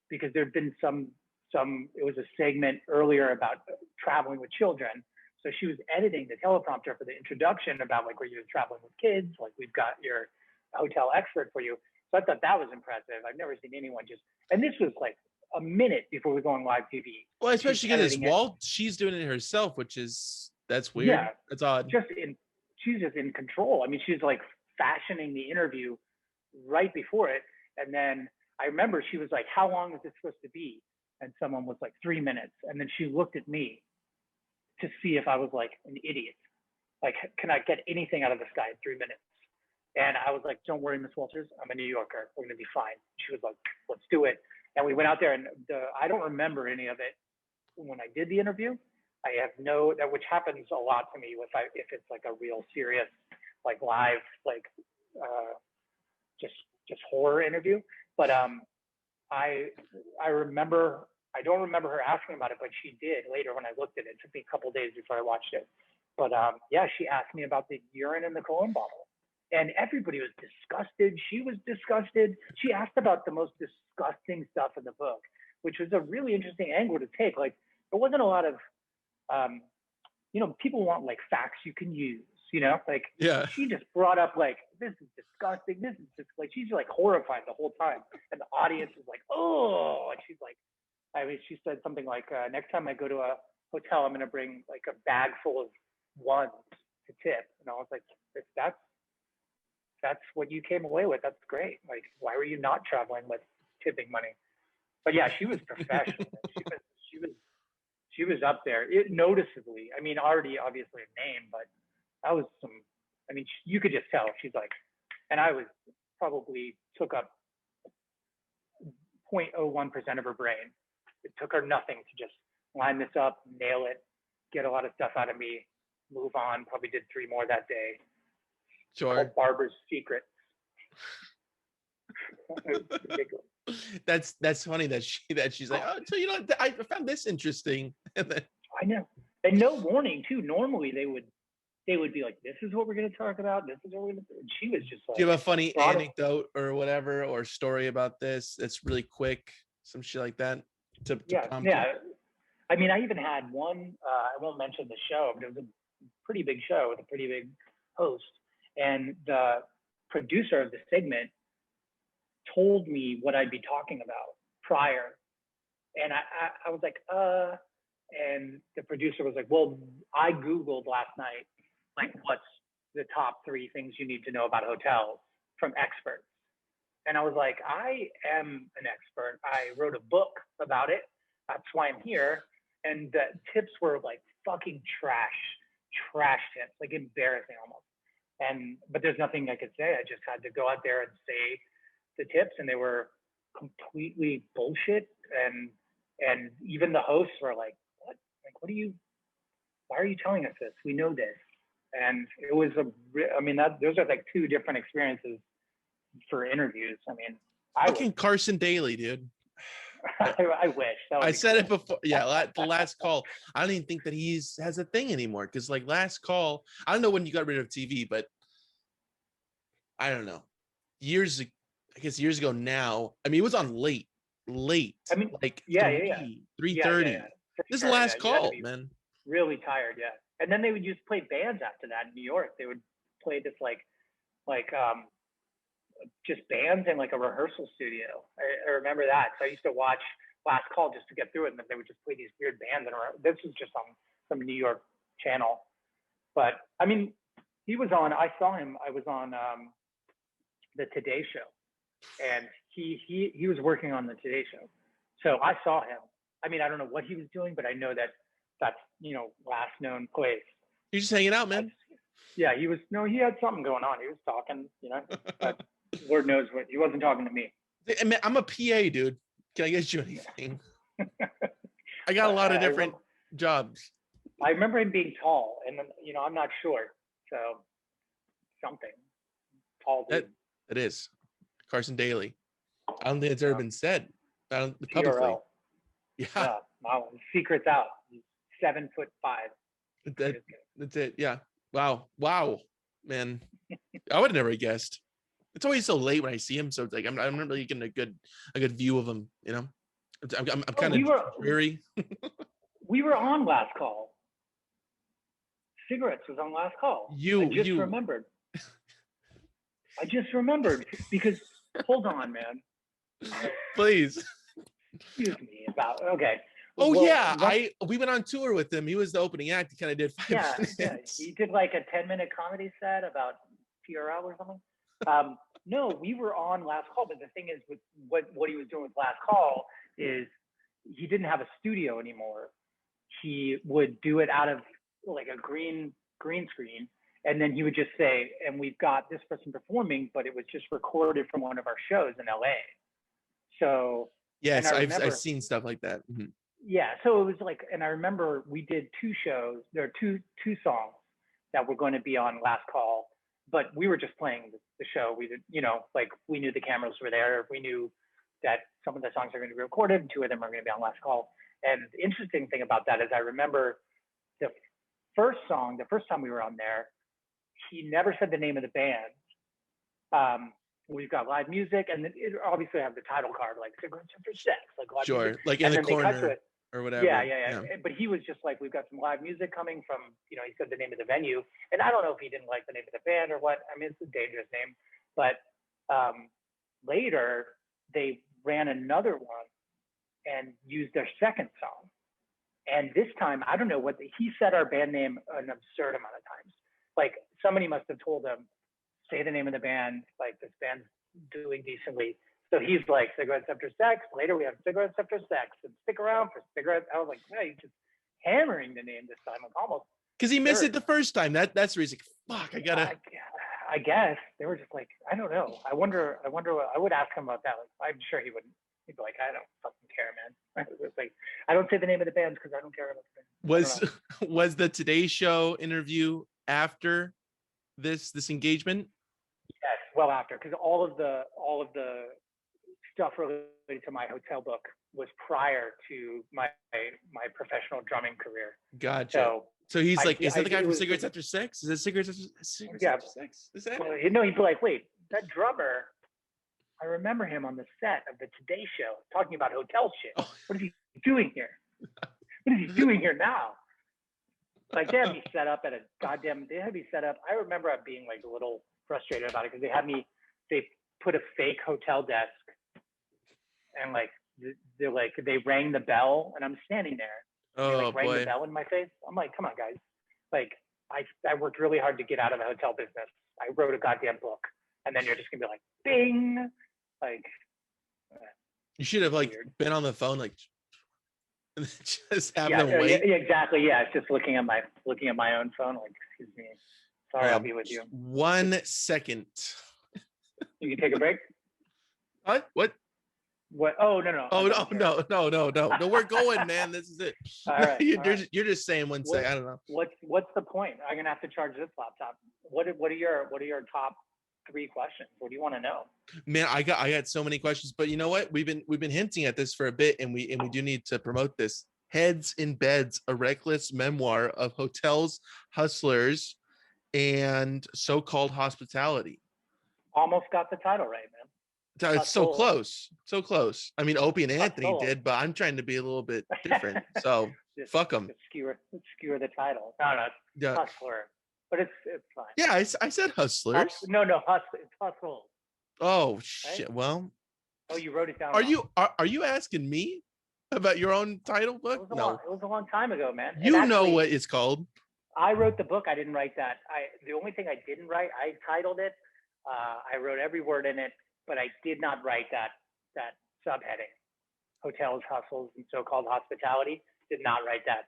because there'd been it was a segment earlier about traveling with children. So she was editing the teleprompter for the introduction about like, where you're traveling with kids, like, we've got your hotel expert for you. So I thought that was impressive. I've never seen anyone and this was like a minute before we go on live TV. Well, especially because she's doing it herself, that's weird. Yeah, that's odd. She's just in control. She's like fashioning the interview right before it. And then I remember she was like, how long is it supposed to be? And someone was like, 3 minutes. And then she looked at me to see if I was like an idiot. Like, can I get anything out of this guy in 3 minutes? And I was like, don't worry, Miss Walters, I'm a New Yorker. We're going to be fine. She was like, let's do it. And we went out there, and I don't remember any of it when I did the interview. I have which happens a lot to me if it's like a real serious, like live, like just horror interview. But I remember, I don't remember her asking about it, but she did later when I looked at it. It took me a couple of days before I watched it. But yeah, she asked me about the urine in the cologne bottle. And everybody was disgusted. She was disgusted. She asked about the most disgusting stuff in the book, which was a really interesting angle to take. Like, there wasn't a lot of, people want like facts you can use, like, yeah. She just brought up like, this is disgusting. This is just like, she's like horrified the whole time. And the audience is like, oh, and she's like, she said something like, next time I go to a hotel, I'm going to bring like a bag full of ones to tip. And I was like, if that's what you came away with, that's great. Like, why were you not traveling with tipping money? But yeah, she was professional. she was up there, noticeably. Already obviously a name, but that was you could just tell. She's like, and I probably took up 0.01% of her brain. It took her nothing to just line this up, nail it, get a lot of stuff out of me, move on. Probably did 3 more that day. Sure. Barbara's Secret. That's funny that she's like, oh, so I found this interesting. I know, and no warning too. Normally they would be like, this is what we're going to talk about. This is what we're going to do. And she was just like, do you have a funny anecdote or whatever, or story about this that's really quick, some shit like that? Yeah. I even had one. I won't mention the show, but it was a pretty big show with a pretty big host. And the producer of the segment told me what I'd be talking about prior. And I was like, and the producer was like, well, I Googled last night, like, what's the top 3 things you need to know about hotels from experts. And I was like, I am an expert. I wrote a book about it. That's why I'm here. And the tips were like fucking trash tips, like embarrassing almost. But there's nothing I could say. I just had to go out there and say the tips, and they were completely bullshit. And even the hosts were like, what? Like, why are you telling us this? We know this. And it was those are like 2 different experiences for interviews. Fucking Carson Daly, dude. I wish. I said it before. Yeah, the last call. I don't even think that has a thing anymore, because like last call, I don't know when you got rid of TV, but I don't know. Years ago now. It was on late. Like 3:30. Yeah, This is the last call, man. Really tired, yeah. And then they would just play bands after that in New York. They would played this like just bands in like a rehearsal studio. I remember that. So I used to watch Last Call just to get through it, and then they would just play these weird bands. And this was just on some New York channel. But I mean, he was on. I saw him. I was on the Today Show, and he was working on the Today Show. So I saw him. I mean, I don't know what he was doing, but I know that's last known place. You're just hanging out, man. Yeah, he was. No, he had something going on. He was talking. But Lord knows what. He wasn't talking to me. I'm a PA, dude. Can I get you anything? I got a lot of different jobs. I remember him being tall, and then I'm not short, so something tall. Dude. That is Carson Daly. I don't think it's ever been said publicly. TRL. Yeah. Wow. Secret's out. He's 7'5". That's it. Yeah. Wow, man. I would have never guessed. It's always so late when I see him, so it's like I'm not really getting a good view of him. I'm kind of dreary. We were on Last Call. Cigarettes was on Last Call. I just remembered. I just remembered because hold on, man. Please. Excuse me about okay. Oh well, yeah, we went on tour with him. He was the opening act. He kind of did 5 minutes. Yeah. He did like a 10-minute comedy set about TRL or something. No, we were on Last Call, but the thing is with what he was doing with Last Call is he didn't have a studio anymore. He would do it out of like a green screen, and then he would just say, and we've got this person performing, but it was just recorded from one of our shows in LA. So yes, I've seen stuff like that. Mm-hmm. Yeah, so it was like, and I remember we did 2 shows. There are two songs that were going to be on Last Call, but we were just playing the show. We did, like we knew the cameras were there. We knew that some of the songs are going to be recorded, and 2 of them are going to be on Last Call. And the interesting thing about that is I remember the first time we were on there, he never said the name of the band. We've got live music, and then it obviously have the title card, like Cigarettes After Sex, like live music. Like in the corner or whatever. Yeah. But he was just like, we've got some live music coming from, he said the name of the venue. And I don't know if he didn't like the name of the band or what. I mean, it's a dangerous name. But later, they ran another one and used their second song. And this time, I don't know he said our band name an absurd amount of times. Like somebody must have told him, say the name of the band, like this band's doing decently. So he's like, Cigarettes After Sex. Later we have Cigarettes After Sex, and stick around for cigarettes. I was like, yeah, he's just hammering the name this time. Like almost because he missed it the first time. That's the reason. Fuck, I gotta. I guess they were just like, I don't know. I wonder. I would ask him about that. Like, I'm sure he wouldn't. He'd be like, I don't fucking care, man. It's like, I don't say the name of the bands because I don't care about the band. Was the Today Show interview after this engagement? Yes, well after, because all of the stuff related to my hotel book was prior to my professional drumming career. Gotcha. So he's like, is that the guy from Cigarettes After Sex? Is it Cigarettes After Sex? Is that? Well, he'd be like, wait, that drummer, I remember him on the set of the Today Show talking about hotel shit. Oh. What is he doing here? What is he doing here now? Like they had me set up I remember being like a little frustrated about it because they put a fake hotel desk and like they rang the bell and I'm standing there. Oh, they rang the bell in my face. I'm like, come on, guys. Like I worked really hard to get out of the hotel business. I wrote a goddamn book, and then you're just gonna be like, bing, like. You should have been on the phone, like, just have them wait. Yeah, exactly. Yeah, it's just looking at my own phone, like, excuse me, sorry, I'll be with you. 1 second. You can take a break. What? What? Oh no. Oh no. We're going, man. This is it. All right. You're just saying 1 second. I don't know. What's the point? I'm gonna have to charge this laptop. What are your top 3 questions? What do you want to know? Man, I got so many questions, but you know what? We've been hinting at this for a bit, and we do need to promote this. Heads in Beds, a reckless memoir of hotels, hustlers, and so-called hospitality. Almost got the title right, man. It's so close. I mean, Opie and Anthony did, but I'm trying to be a little bit different. So fuck them. Skewer the title. No, hustler. but it's fine. Yeah, I said hustlers. No, hustle. It's hustle. Oh Right? shit. Well, Oh, you wrote it down are wrong. you asking me about your own title book? It No. was a long time ago, man. And You know actually, what it's called. I wrote the book. I didn't write that. The only thing I didn't write, I titled it. I wrote every word in it, but I did not write that subheading. Hotels, hustles, and so-called hospitality. Did not write that.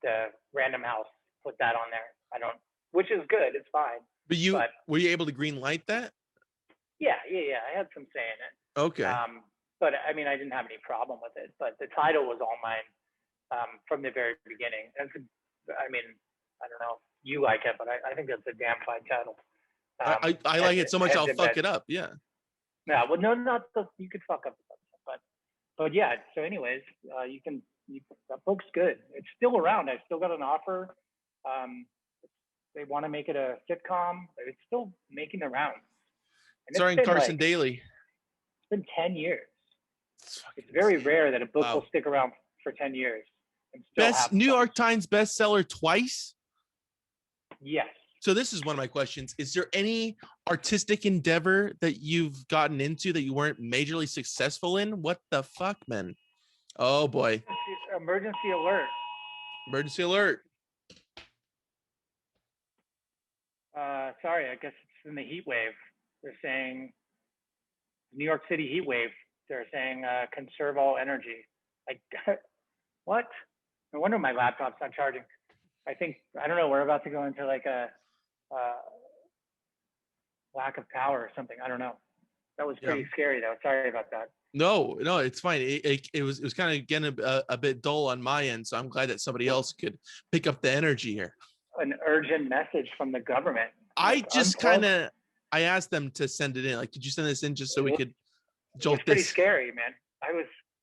The Random House put that on there. I don't, which is good. It's fine. But were you able to green light that? Yeah. I had some say in it. Okay. But I mean, I didn't have any problem with it. But the title was all mine from the very beginning. I mean, I don't know if you like it, but I think that's a damn fine title. I like it so much I'll fuck it up. Yeah. Yeah. Well, no, not the, you could fuck up, but yeah. So, anyways, that book's good. It's still around. I still got an offer. They want to make it a sitcom. It's still making the rounds. Starring Carson Daly. It's been 10 years. It's very rare that a book will stick around for 10 years. And still New York Times bestseller twice? Yes. So this is one of my questions. Is there any artistic endeavor that you've gotten into that you weren't majorly successful in? What the fuck, man? Oh, boy. Emergency alert. Emergency alert. Sorry, I guess it's in the heat wave. They're saying New York City heat wave. They're saying conserve all energy. Like, what? No wonder my laptop's not charging. I don't know. We're about to go into like a lack of power or something. I don't know. That was pretty scary though. Sorry about that. No, it's fine. It was kind of getting a bit dull on my end, so I'm glad that somebody else could pick up the energy here. An urgent message from the government. I asked them to send it in. Like, could you send this in just so we could jolt this? It's pretty scary, man.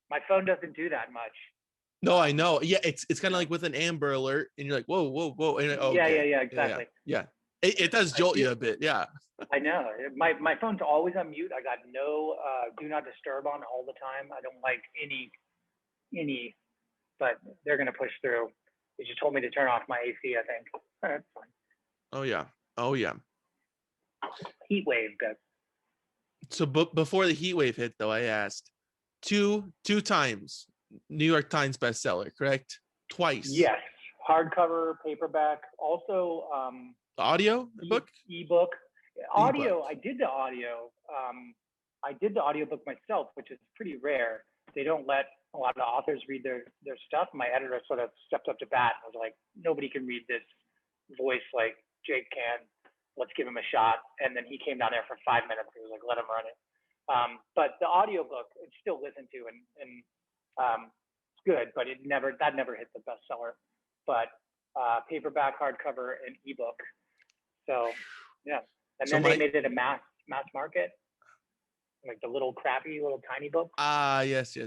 My phone doesn't do that much. No, I know. Yeah, it's kind of like with an Amber Alert, and you're like, whoa. And, okay. Yeah, exactly. Yeah. It does jolt you a bit. Yeah. I know. My phone's always on mute. I got no do not disturb on all the time. I don't like any, but they're gonna push through. They just told me to turn off my AC. I think that's fine. Oh yeah. Heat wave, good. So before the heat wave hit, though, I asked two times New York Times bestseller, correct? Twice. Yes, hardcover, paperback, also audio book, ebook, audio. I did the audio. I did the audiobook myself, which is pretty rare. They don't let a lot of authors read their stuff. My editor sort of stepped up to bat and was like, nobody can read this voice like Jake can. Let's give him a shot. And then he came down there for 5 minutes. He was like, let him run it. But the audiobook, it's still listened to and it's good, but that never hit the bestseller. But paperback, hardcover, and ebook. So yeah. And then they made it a mass market, like the little tiny book. Yes.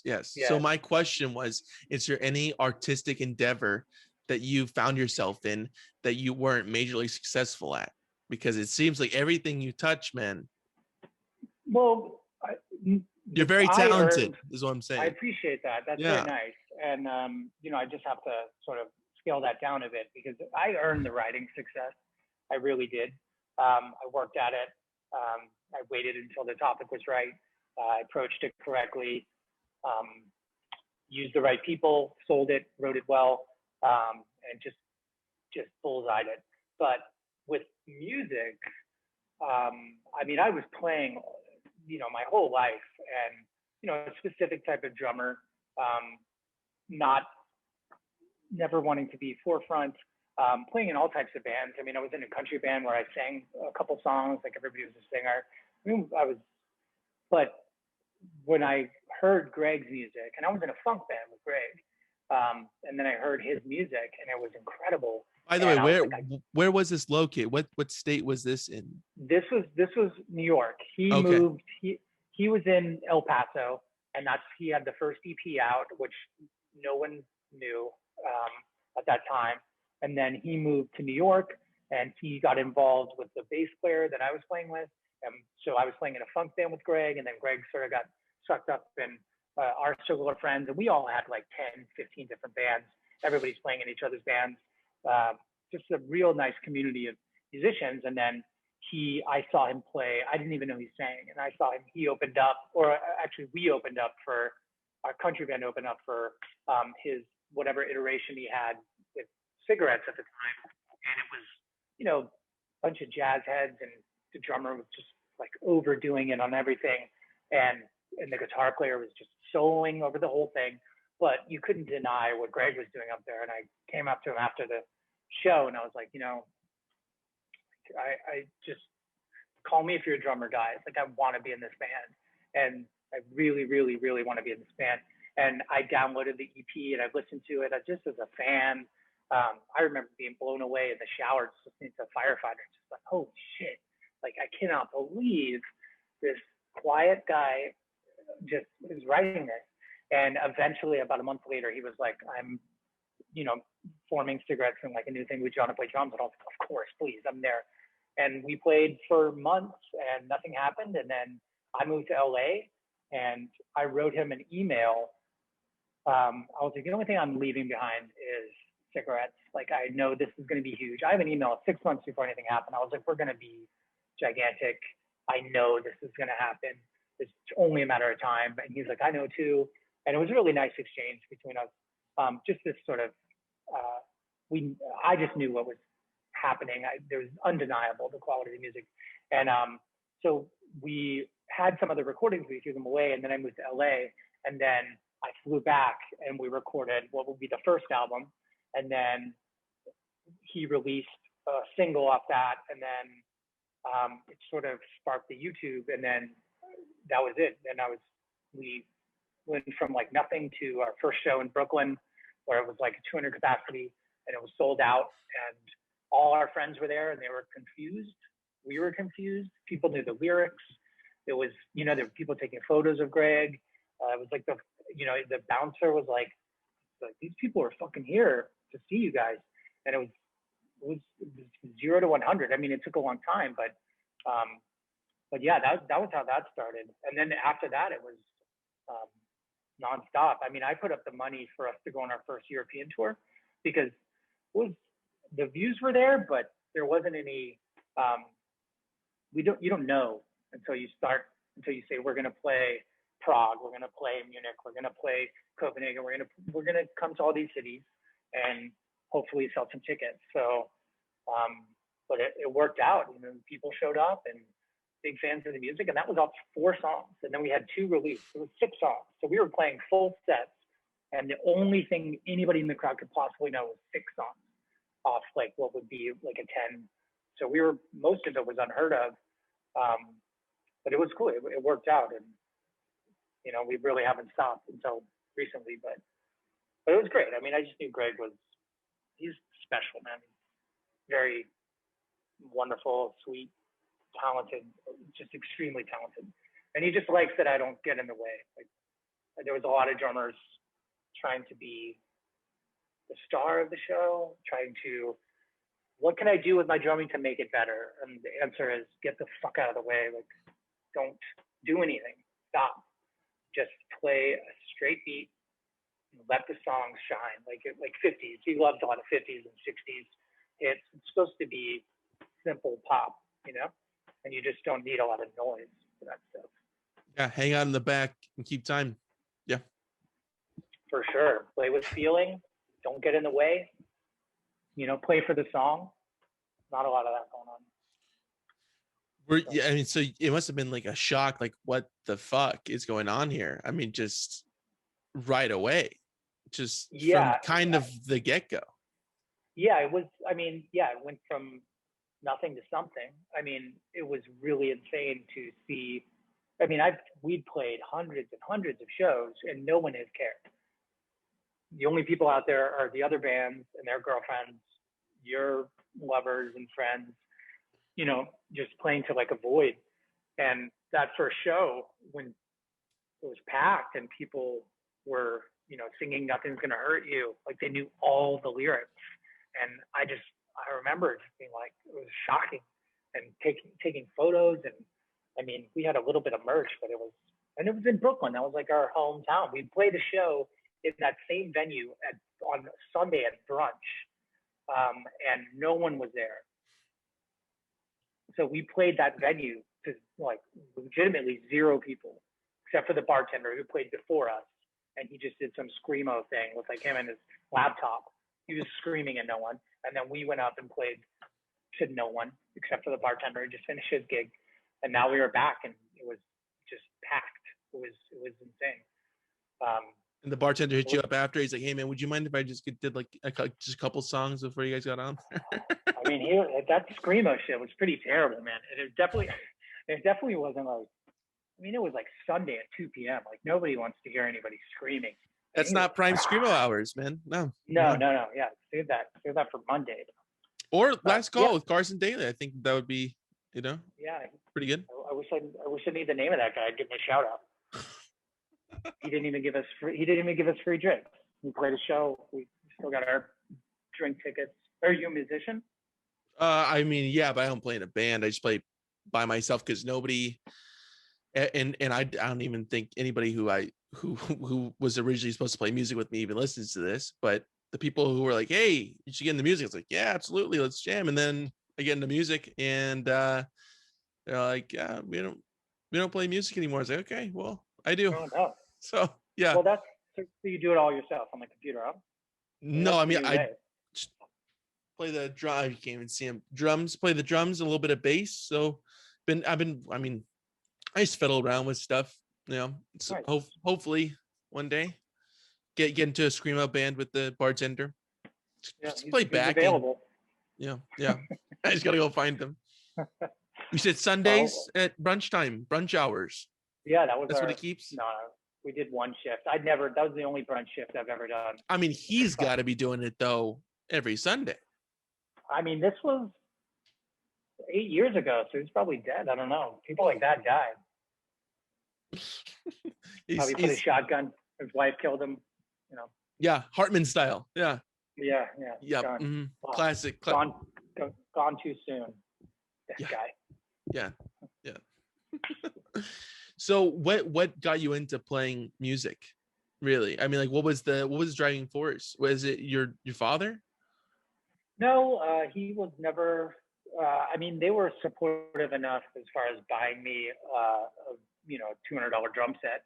Yeah. So my question was, is there any artistic endeavor that you found yourself in that you weren't majorly successful at? Because it seems like everything you touch, man. Well, you're very talented, is what I'm saying. I appreciate that. That's very nice. And, I just have to sort of scale that down a bit because I earned the writing success. I really did. I worked at it. I waited until the topic was right. I approached it correctly, used the right people, sold it, wrote it well, and just bullseyed it. But with music, I was playing, my whole life, and a specific type of drummer, never wanting to be forefront, playing in all types of bands. I was in a country band where I sang a couple songs, like everybody was a singer. But when I heard Greg's music, and I was in a funk band with Greg, and then I heard his music, and it was incredible. By the way, where was this located? What state was this in? This was New York. He moved. He was in El Paso, and he had the first EP out, which no one knew at that time. And then he moved to New York, and he got involved with the bass player that I was playing with. So I was playing in a funk band with Greg, and then Greg sort of got sucked up in our circle of friends, and we all had like 10, 15 different bands. Everybody's playing in each other's bands. just a real nice community of musicians. And then I saw him play. I didn't even know he sang, and I saw him. He opened up, or actually, we opened up for our country band. Opened up for his whatever iteration he had with Cigarettes at the time, and it was, you know, a bunch of jazz heads, and the drummer was just like overdoing it on everything, and the guitar player was just soloing over the whole thing. But you couldn't deny what Greg was doing up there. And I came up to him after the show, and I was like, you know, I just call me if you're a drummer, guys. Like, I want to be in this band, and I really, really, really want to be in this band. And I downloaded the EP and I listened to it. I just as a fan, I remember being blown away in the shower, just listening to Firefighter, just like, holy shit! Like, I cannot believe this quiet guy just is writing this. And eventually, about a month later, he was like, I'm, you know, forming Cigarettes and like a new thing. Would you want to play drums? And I was like, of course, please, I'm there. And we played for months and nothing happened. And then I moved to LA and I wrote him an email. I was like, the only thing I'm leaving behind is Cigarettes. Like, I know this is going to be huge. I have an email 6 months before anything happened. I was like, we're going to be gigantic. I know this is going to happen. It's only a matter of time. And he's like, I know too. And it was a really nice exchange between us. Just this sort of, I just knew what was happening. There was undeniable, the quality of the music. And so we had some other recordings, we threw them away, and then I moved to LA, and then I flew back and we recorded what would be the first album. And then he released a single off that, and then it sort of sparked the YouTube, and then that was it. And we went from like nothing to our first show in Brooklyn, where it was like a 200 capacity, and it was sold out, and all our friends were there, and they were confused. We were confused. People knew the lyrics. It was, you know, there were people taking photos of Greg. It was like the bouncer was like, these people are fucking here to see you guys. And it was 0 to 100. I mean, it took a long time, but yeah, that was how that started. And then after that, it was nonstop. I mean, I put up the money for us to go on our first European tour because the views were there, but there wasn't any. You don't know until you say we're going to play Prague, we're going to play Munich, we're going to play Copenhagen, we're going to come to all these cities and hopefully sell some tickets. So, but it worked out. You know, people showed up and big fans of the music, and that was off 4 songs. And then we had 2 released. It was 6 songs. So we were playing full sets, and the only thing anybody in the crowd could possibly know was 6 songs off like what would be like a 10. So most of it was unheard of, but it was cool. It worked out, and you know, we really haven't stopped until recently, but it was great. I mean, I just knew Greg he's special, man. Very wonderful, sweet, talented, just extremely talented. And he just likes that I don't get in the way. Like, there was a lot of drummers trying to be the star of the show, trying to, what can I do with my drumming to make it better? And the answer is, get the fuck out of the way. Like, don't do anything. Stop. Just play a straight beat and let the songs shine. Like 50s. He loves a lot of 50s and 60s hits. It's supposed to be simple pop, you know? And you just don't need a lot of noise for that stuff. Yeah, hang out in the back and keep time. Yeah. For sure. Play with feeling. Don't get in the way. You know, play for the song. Not a lot of that going on. Yeah, I mean, so it must have been like a shock, like, what the fuck is going on here? I mean, just right away, just from kind of the get-go. Yeah, it was, I mean, yeah, it went from nothing to something. I mean, it was really insane to see. I mean, we'd played hundreds and hundreds of shows, and no one has cared. The only people out there are the other bands and their girlfriends, your lovers and friends, you know, just playing to like a void. And that first show, when it was packed and people were, you know, singing "Nothing's Gonna Hurt You," like they knew all the lyrics. And I remember just being like, it was shocking, and taking photos. And I mean, we had a little bit of merch, but it was in Brooklyn. That was like our hometown. We played a show in that same venue on Sunday at brunch. and no one was there. So we played that venue to like legitimately 0 people, except for the bartender who played before us. And he just did some screamo thing with like him and his laptop. He was screaming at no one. And then we went up and played to no one, except for the bartender who just finished his gig. And now we were back and it was just packed. It was insane. And the bartender hit you up after. He's like, "Hey man, would you mind if I just did like just a couple songs before you guys got on?" I mean, that screamo shit was pretty terrible, man. And it definitely wasn't like. I mean, it was like Sunday at 2 p.m. Like nobody wants to hear anybody screaming. That's not prime screamo hours, man. No. No. Yeah, save that for Monday. Or Last Call with Carson Daly. I think that would be, yeah, pretty good. I wish I knew the name of that guy. I'd give him a shout out. He didn't even give us free drinks. We played a show. We still got our drink tickets. Are you a musician? I mean, yeah, but I don't play in a band. I just play by myself because nobody, and I don't even think anybody who was originally supposed to play music with me even listens to this. But the people who were like, "Hey, you should get into music," it's like, "Yeah, absolutely, let's jam." And then I get into music, and they're like, "Yeah, we don't play music anymore." I was like, "Okay, well, I do." Oh, no. So yeah. Well, so you do it all yourself on the computer, huh? No, I mean I play the drum. You can't even see him. Drums, play the drums, a little bit of bass. So I just fiddle around with stuff, so nice. Hopefully one day get into a screamo band with the bartender. Just play back. Available. Yeah. I just gotta go find them. You said Sundays at brunch hours. Yeah, that's what he keeps. No, we did one shift. That was the only brunch shift I've ever done. I mean, he's got to be doing it though every Sunday. I mean, this was 8 years ago, so he's probably dead. I don't know. People like that died. Probably put a shotgun. His wife killed him. Yeah, Hartman style. Yeah. Yeah. Mm-hmm. Classic. Gone too soon. That guy. Yeah. So what got you into playing music? Really? I mean, like, what was the driving force? Was it your father? No, he was never. I mean, they were supportive enough as far as buying me a $200 drum set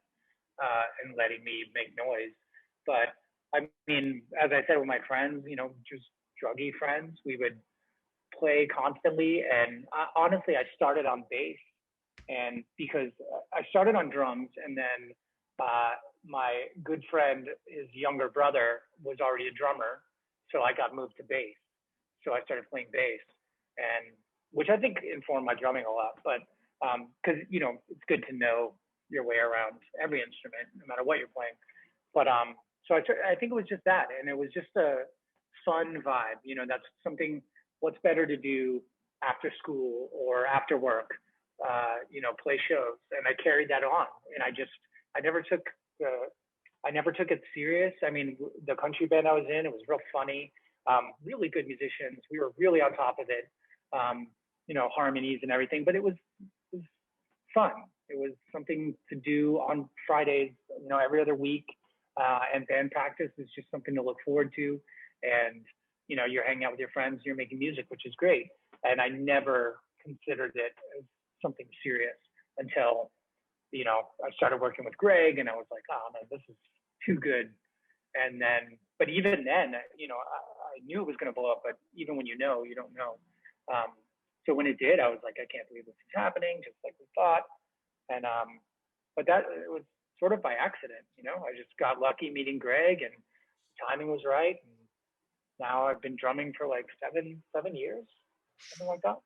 and letting me make noise. But I mean, as I said with my friends, just druggy friends, we would play constantly. And honestly, I started on bass. And because I started on drums, and then my good friend, his younger brother, was already a drummer, so I got moved to bass. So I started playing bass, and which I think informed my drumming a lot. But because it's good to know your way around every instrument, no matter what you're playing. But so I think it was just that, and it was just a fun vibe. That's something. What's better to do after school or after work? Play shows, and I carried that on, and I never took it serious. I mean, the country band I was in, it was real funny, really good musicians. We were really on top of it, harmonies and everything, but it was fun. It was something to do on Fridays, every other week, and band practice is just something to look forward to, and you're hanging out with your friends, you're making music, which is great, and I never considered it as something serious until I started working with Greg, and I was like, oh man, this is too good. And then, but even then, I knew it was going to blow up, but even when you don't know. So when it did, I was like, I can't believe this is happening, just like we thought. And but that it was sort of by accident, I just got lucky meeting Greg, and timing was right. And now I've been drumming for like seven years, something like that.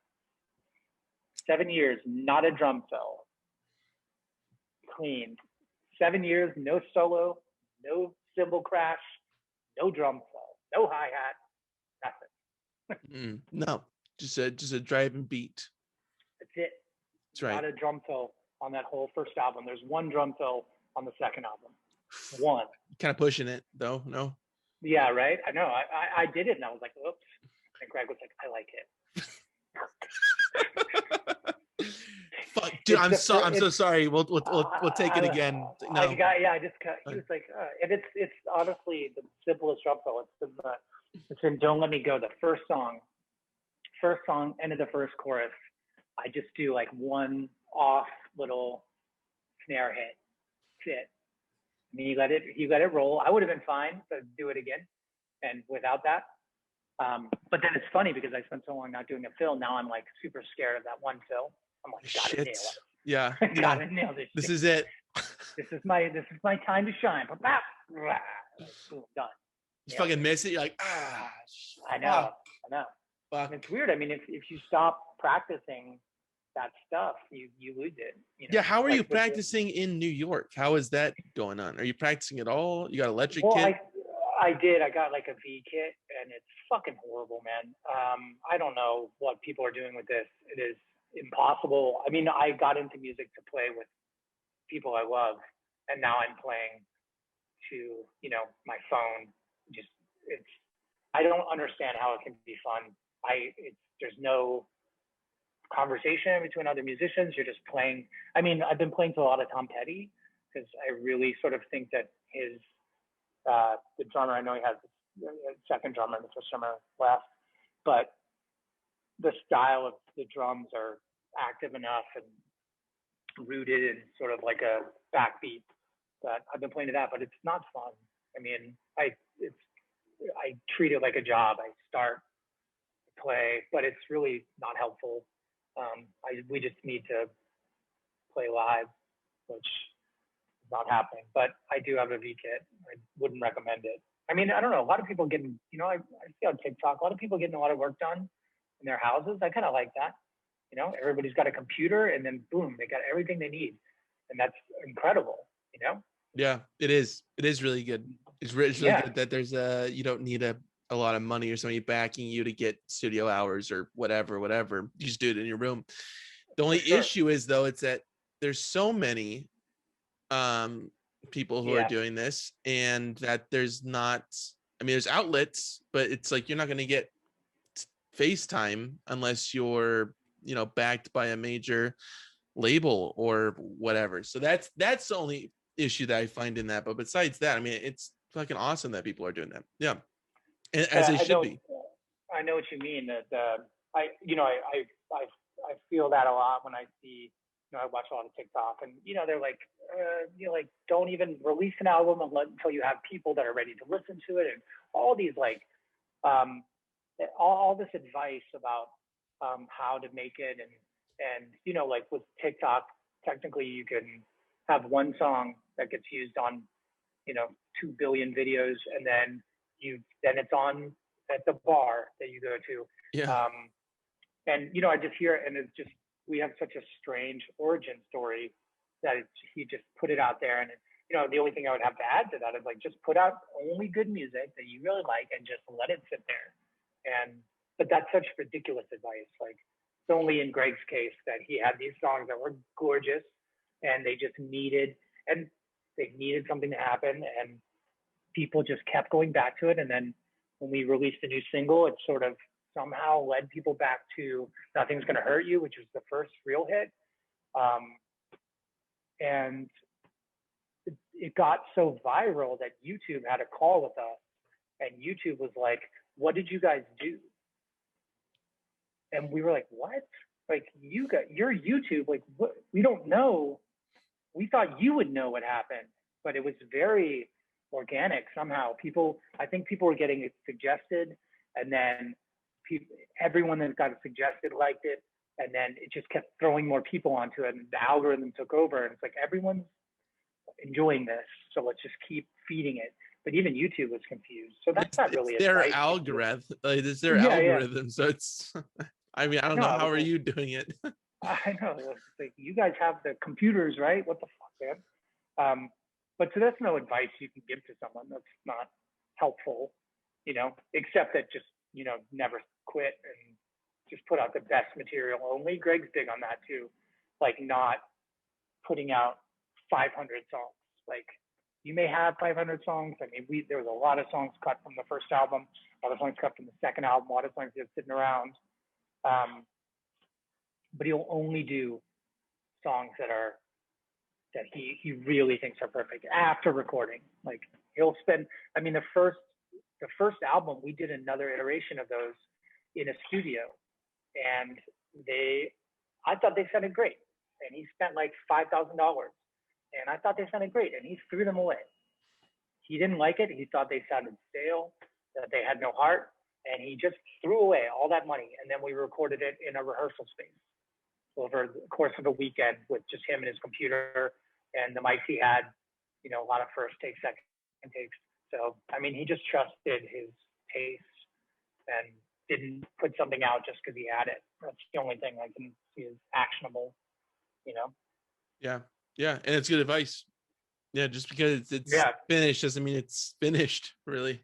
7 years, not a drum fill. Clean. 7 years, no solo, no cymbal crash, no drum fill, no hi-hat, nothing. No, just a driving beat. That's it. That's right. Not a drum fill on that whole first album. There's one drum fill on the second album. One. Kind of pushing it though, no? Yeah, right. I know. I did it, and I was like, oops. And Greg was like, I like it. Fuck, dude, I'm so sorry. We'll take it again. No. I just cut. He was like, and it's honestly the simplest drum fill. It's It's in Don't Let Me Go, the first song, end of the first chorus. I just do like one off little snare hit. That's it. And he let it roll. I would have been fine to do it again. And without that, but then it's funny because I spent so long not doing a fill. Now I'm like super scared of that one fill. I'm like, gotta nail it. Yeah. Gotta nail this. This is it. This is my time to shine. Boom, done. You fucking miss it. You're like, I know. Fuck. It's weird. I mean, if you stop practicing that stuff, you lose it. You know? Yeah. How are you practicing in New York? How is that going on? Are you practicing at all? You got electric kit? I did. I got like a V kit, and it's fucking horrible, man. I don't know what people are doing with this. It is impossible. I mean, I got into music to play with people I love, and now I'm playing to, my phone. I don't understand how it can be fun. There's no conversation between other musicians. You're just playing. I mean, I've been playing to a lot of Tom Petty because I really sort of think that the drummer, I know he has a second drummer, the first drummer left, but the style of the drums are active enough and rooted in sort of like a backbeat that I've been playing to that, but it's not fun. I mean, I treat it like a job. I start to play, but it's really not helpful. We just need to play live, which is not happening. But I do have a V kit. I wouldn't recommend it. I mean, I don't know. A lot of people getting, I see on TikTok, a lot of people getting a lot of work done in their houses. I kind of like that. Everybody's got a computer, and then boom, they got everything they need, and that's incredible. Yeah, it is. It is really good. It's really good that there's you don't need a lot of money or somebody backing you to get studio hours or whatever. You just do it in your room. The only issue is though, it's that there's so many people who are doing this, and that there's not. I mean, there's outlets, but it's like you're not going to get FaceTime unless you're backed by a major label or whatever. So that's the only issue that I find in that. But besides that, I mean, it's fucking awesome that people are doing that. Yeah, and as they should be. I know what you mean. That I feel that a lot when I see. I watch a lot of TikTok, and they're like, don't even release an album until you have people that are ready to listen to it, and all these all this advice about how to make it, and like with TikTok, technically you can have one song that gets used on 2 billion videos, and then it's on at the bar that you go to. And I just hear it, and it's just, we have such a strange origin story that he just put it out there, and the only thing I would have to add to that is just put out only good music that you really like and just let it sit there. But that's such ridiculous advice. It's only in Greg's case that he had these songs that were gorgeous, and they just needed something to happen, and people just kept going back to it. And then when we released a new single, it sort of somehow led people back to Nothing's Gonna Hurt You, which was the first real hit. And it got so viral that YouTube had a call with us, and YouTube was like, what did you guys do? And we were like, what? You're YouTube, what? We don't know. We thought you would know what happened, but it was very organic somehow. I think people were getting it suggested, and then everyone that got it suggested liked it, and then it just kept throwing more people onto it, and the algorithm took over, and it's like, everyone's enjoying this, so let's just keep feeding it. But even YouTube was confused, so that's not really their algorithm. It's their algorithm, so it's. I mean, I don't know. How are you doing it? I know. It's like, you guys have the computers, right? What the fuck, man? But so that's no advice you can give to someone. That's not helpful, except that just, never quit and just put out the best material only. Greg's big on that too. Not putting out 500 songs. You may have 500 songs. I mean, there was a lot of songs cut from the first album, a lot of songs cut from the second album, a lot of songs just sitting around. But he'll only do songs that he really thinks are perfect after recording. He'll spend, I mean, the first the first album, we did another iteration of those in a studio, and I thought they sounded great. And he spent like $5,000, and I thought they sounded great, and he threw them away. He didn't like it. He thought they sounded stale, that they had no heart, and he just threw away all that money. And then we recorded it in a rehearsal space over the course of a weekend with just him and his computer and the mics he had, you know, a lot of first takes, second takes. So, I mean, he just trusted his taste and didn't put something out just because he had it. That's the only thing I can see is actionable, you know? Yeah. Yeah. And it's good advice. Yeah. Just because it's finished doesn't mean it's finished, really.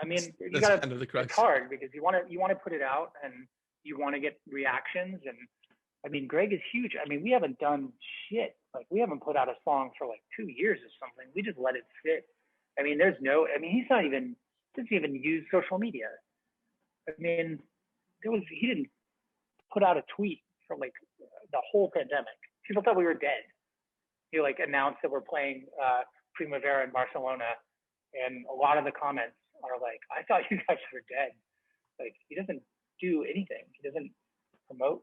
I mean, you that's gotta, kind of the crux. it's hard because you want to put it out and you want to get reactions. And I mean, Greg is huge. I mean, we haven't done shit. Like, we haven't put out a song for like 2 years or something. We just let it sit. I mean, he's not even, doesn't even use social media. I mean, he didn't put out a tweet for like the whole pandemic. People thought we were dead. He like announced that we're playing Primavera in Barcelona, and a lot of the comments are like, I thought you guys were dead. Like, he doesn't do anything. He doesn't promote,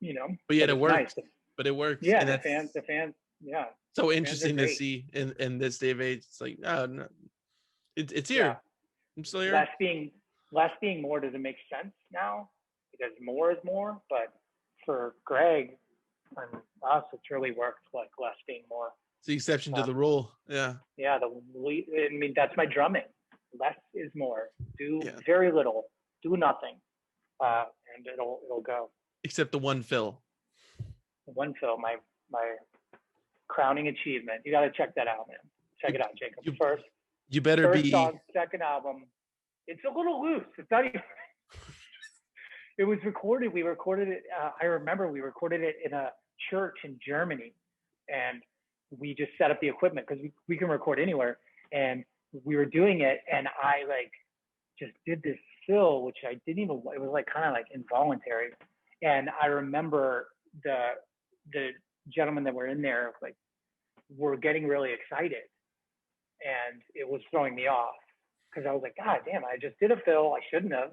you know. But yet it works. Nice. But it works. Yeah, and the fans, yeah. So interesting to see in this day of age. It's like, no, it's here. Yeah. I'm still here. Less being more doesn't make sense now because more is more. But for Greg and us, it's really worked, like less being more. It's the exception to the rule. Yeah. Yeah. I mean, that's my drumming. Less is more. Do very little. Do nothing, and it'll go. Except the one fill. One fill, my crowning achievement. You got to check that out, man. Check it out, Jacob. You better first be. Song, second album. It's a little loose. It's not even. It was recorded. We recorded it. I remember we recorded it in a church in Germany, and we just set up the equipment because we can record anywhere. And we were doing it, and I like just did this fill, which I didn't even. It was like kind of like involuntary. And I remember the gentlemen that were in there like were getting really excited, and it was throwing me off because I was like, God damn, I just did a fill. I shouldn't have.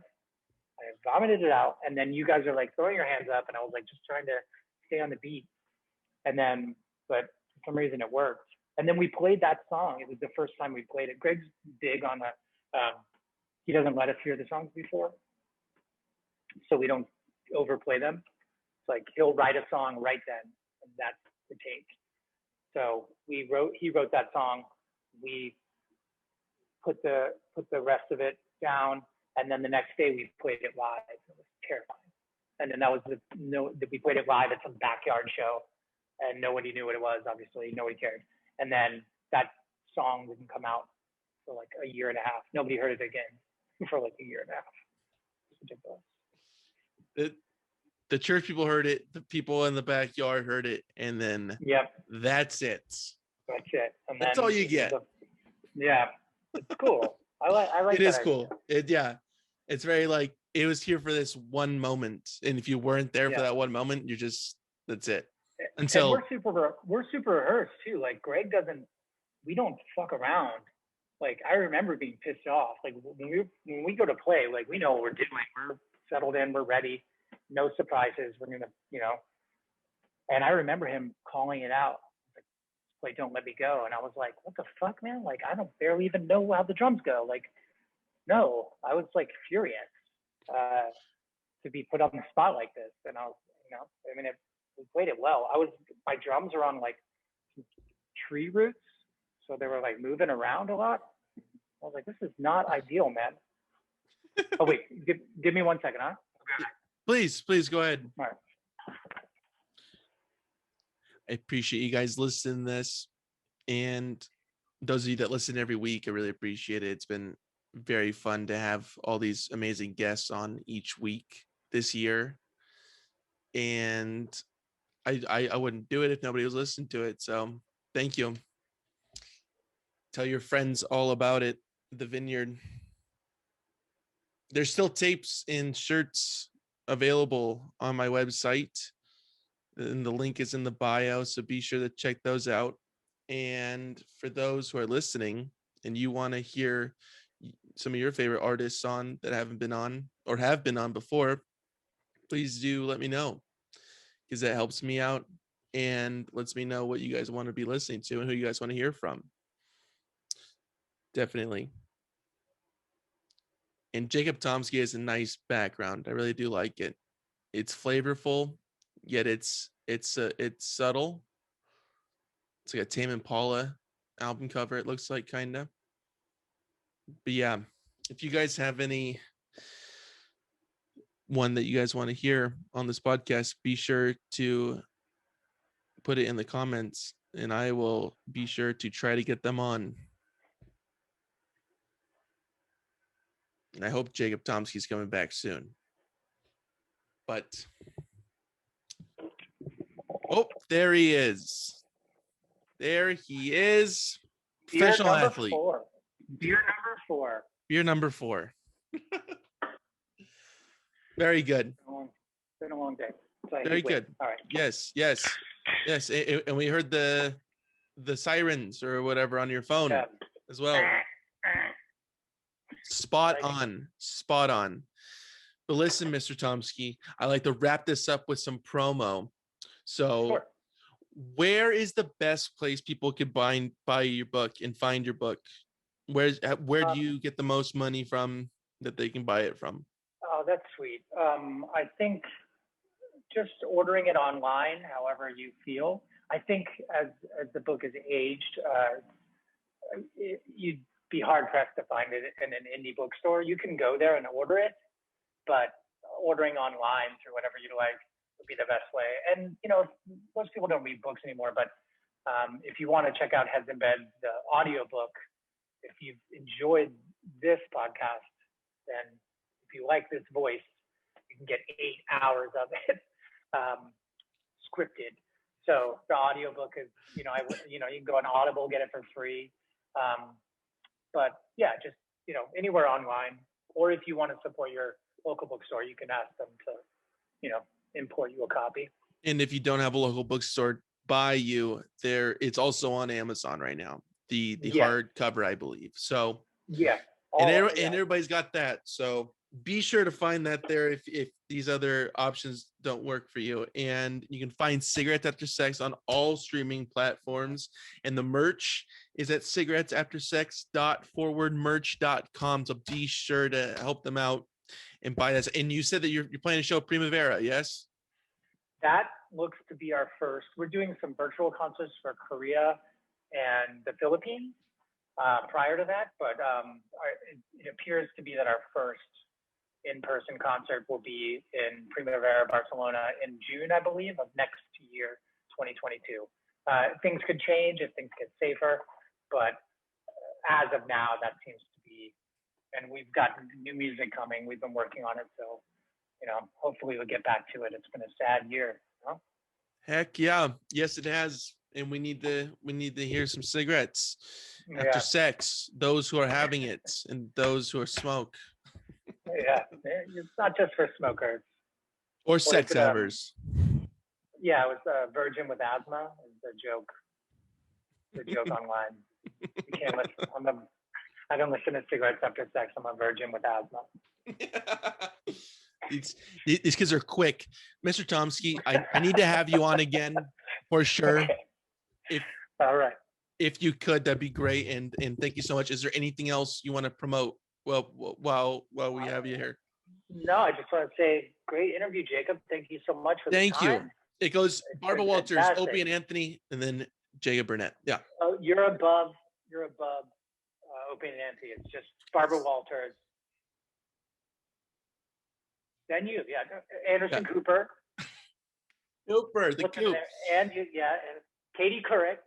I vomited it out, and then you guys are like throwing your hands up, and I was like just trying to stay on the beat. And then, but for some reason it worked. And then we played that song. It was the first time we played it. Greg's big on he doesn't let us hear the songs before, so we don't overplay them. It's like he'll write a song right then, and that's the take. So he wrote that song. We put the rest of it down, and then the next day we played it live. It was terrifying. And then that was we played it live at some backyard show, and nobody knew what it was. Obviously, nobody cared. And then that song didn't come out for like a year and a half. Nobody heard it again for like a year and a half. It's ridiculous. The church people heard it. The people in the backyard heard it, and then that's it. That's it. And that's all you get. It's cool. I like. It is cool. It's very like it was here for this one moment, and if you weren't there for that one moment, you're just that's it. And we're super rehearsed too. Like Greg we don't fuck around. Like I remember being pissed off. Like when we go to play, like we know what we're doing. We're settled in. We're ready. No surprises. We're gonna, And I remember him calling it out. Like, don't let me go. And I was like, what the fuck, man? Like I don't barely even know how the drums go. Like, no, I was like furious to be put on the spot like this. And I was, I mean, we played it well. My drums are on like tree roots, so they were like moving around a lot. I was like, this is not ideal, man. Oh wait, give me 1 second, huh? Please go ahead. All right. I appreciate you guys listening to this, and those of you that listen every week, I really appreciate it. It's been very fun to have all these amazing guests on each week this year, and I wouldn't do it if nobody was listening to it. So thank you. Tell your friends all about it. The Vineyard. There's still tapes and shirts available on my website, and the link is in the bio. So be sure to check those out. And for those who are listening and you want to hear some of your favorite artists on that haven't been on or have been on before, please do let me know, because that helps me out and lets me know what you guys want to be listening to and who you guys want to hear from. Definitely. And Jacob Tomsky has a nice background. I really do like it. It's flavorful, yet it's subtle. It's like a Tame Impala album cover, it looks like, kind of. But yeah, if you guys have any one that you guys want to hear on this podcast, be sure to put it in the comments, and I will be sure to try to get them on. And I hope Jacob Tomsky's coming back soon. But oh, there he is. There he is. Professional athlete. Beer number 4. Beer number 4. Very good. It's been a long day. So very good. All right. Yes. And we heard the sirens or whatever on your phone as well. Spot on. But listen, Mr. Tomsky, I like to wrap this up with some promo. So sure. Where is the best place people could buy your book and find your book? Where do you get the most money from that they can buy it from? Oh, that's sweet. I think just ordering it online, however you feel. I think as the book is aged, you'd be hard pressed to find it in an indie bookstore. You can go there and order it, but ordering online through whatever you like would be the best way. And most people don't read books anymore, but if you want to check out Heads in Bed, the audiobook, if you've enjoyed this podcast, then if you like this voice, you can get 8 hours of it scripted. So the audiobook is, you can go on Audible, get it for free. But yeah, just, anywhere online, or if you want to support your local bookstore, you can ask them to, import you a copy. And if you don't have a local bookstore by you, it's also on Amazon right now. The hardcover, I believe. So yeah. And everybody's got that. So be sure to find that there if these other options don't work for you. And you can find Cigarettes After Sex on all streaming platforms. And the merch is at cigarettesaftersex.forwardmerch.com. So be sure to help them out and buy this. And you said that you're playing a show Primavera, yes? That looks to be our first. We're doing some virtual concerts for Korea and the Philippines prior to that, but it appears to be that our first in-person concert will be in Primavera, Barcelona in June, I believe, of next year, 2022. Things could change if things get safer, but as of now, that seems to be, and we've got new music coming. We've been working on it, so hopefully we'll get back to it. It's been a sad year. Heck yeah, yes it has, and we need to hear some cigarettes after sex. Those who are having it and those who are smoke. Yeah, it's not just for smokers or sex havers. Yeah, it was virgin with asthma. It's a joke. It's a joke online. You can't listen. I don't listen to Cigarettes After Sex. I'm a virgin with asthma. These kids are quick. Mr. Tomsky, I need to have you on again for sure. Okay. All right. If you could, that'd be great. And thank you so much. Is there anything else you want to promote while we have you here? No, I just want to say great interview, Jacob. Thank you so much for the time. Thank you. It goes Barbra Walters, Opie and Anthony, and then Jacob Burnett. Yeah. Oh, you're above Opie and Anthony. It's just Barbra Walters. Then you, Anderson Cooper. Cooper, the Coop. And and Katie Couric.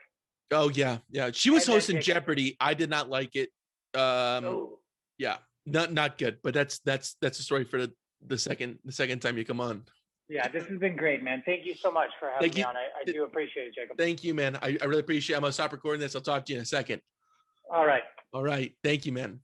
Oh yeah. She was hosting Jeopardy. I did not like it. Yeah, not good. But that's a story for the second time you come on. Yeah, this has been great, man. Thank you so much for having me on. I do appreciate it, Jacob. Thank you, man. I really appreciate it. I'm gonna stop recording this. I'll talk to you in a second. All right. Thank you, man.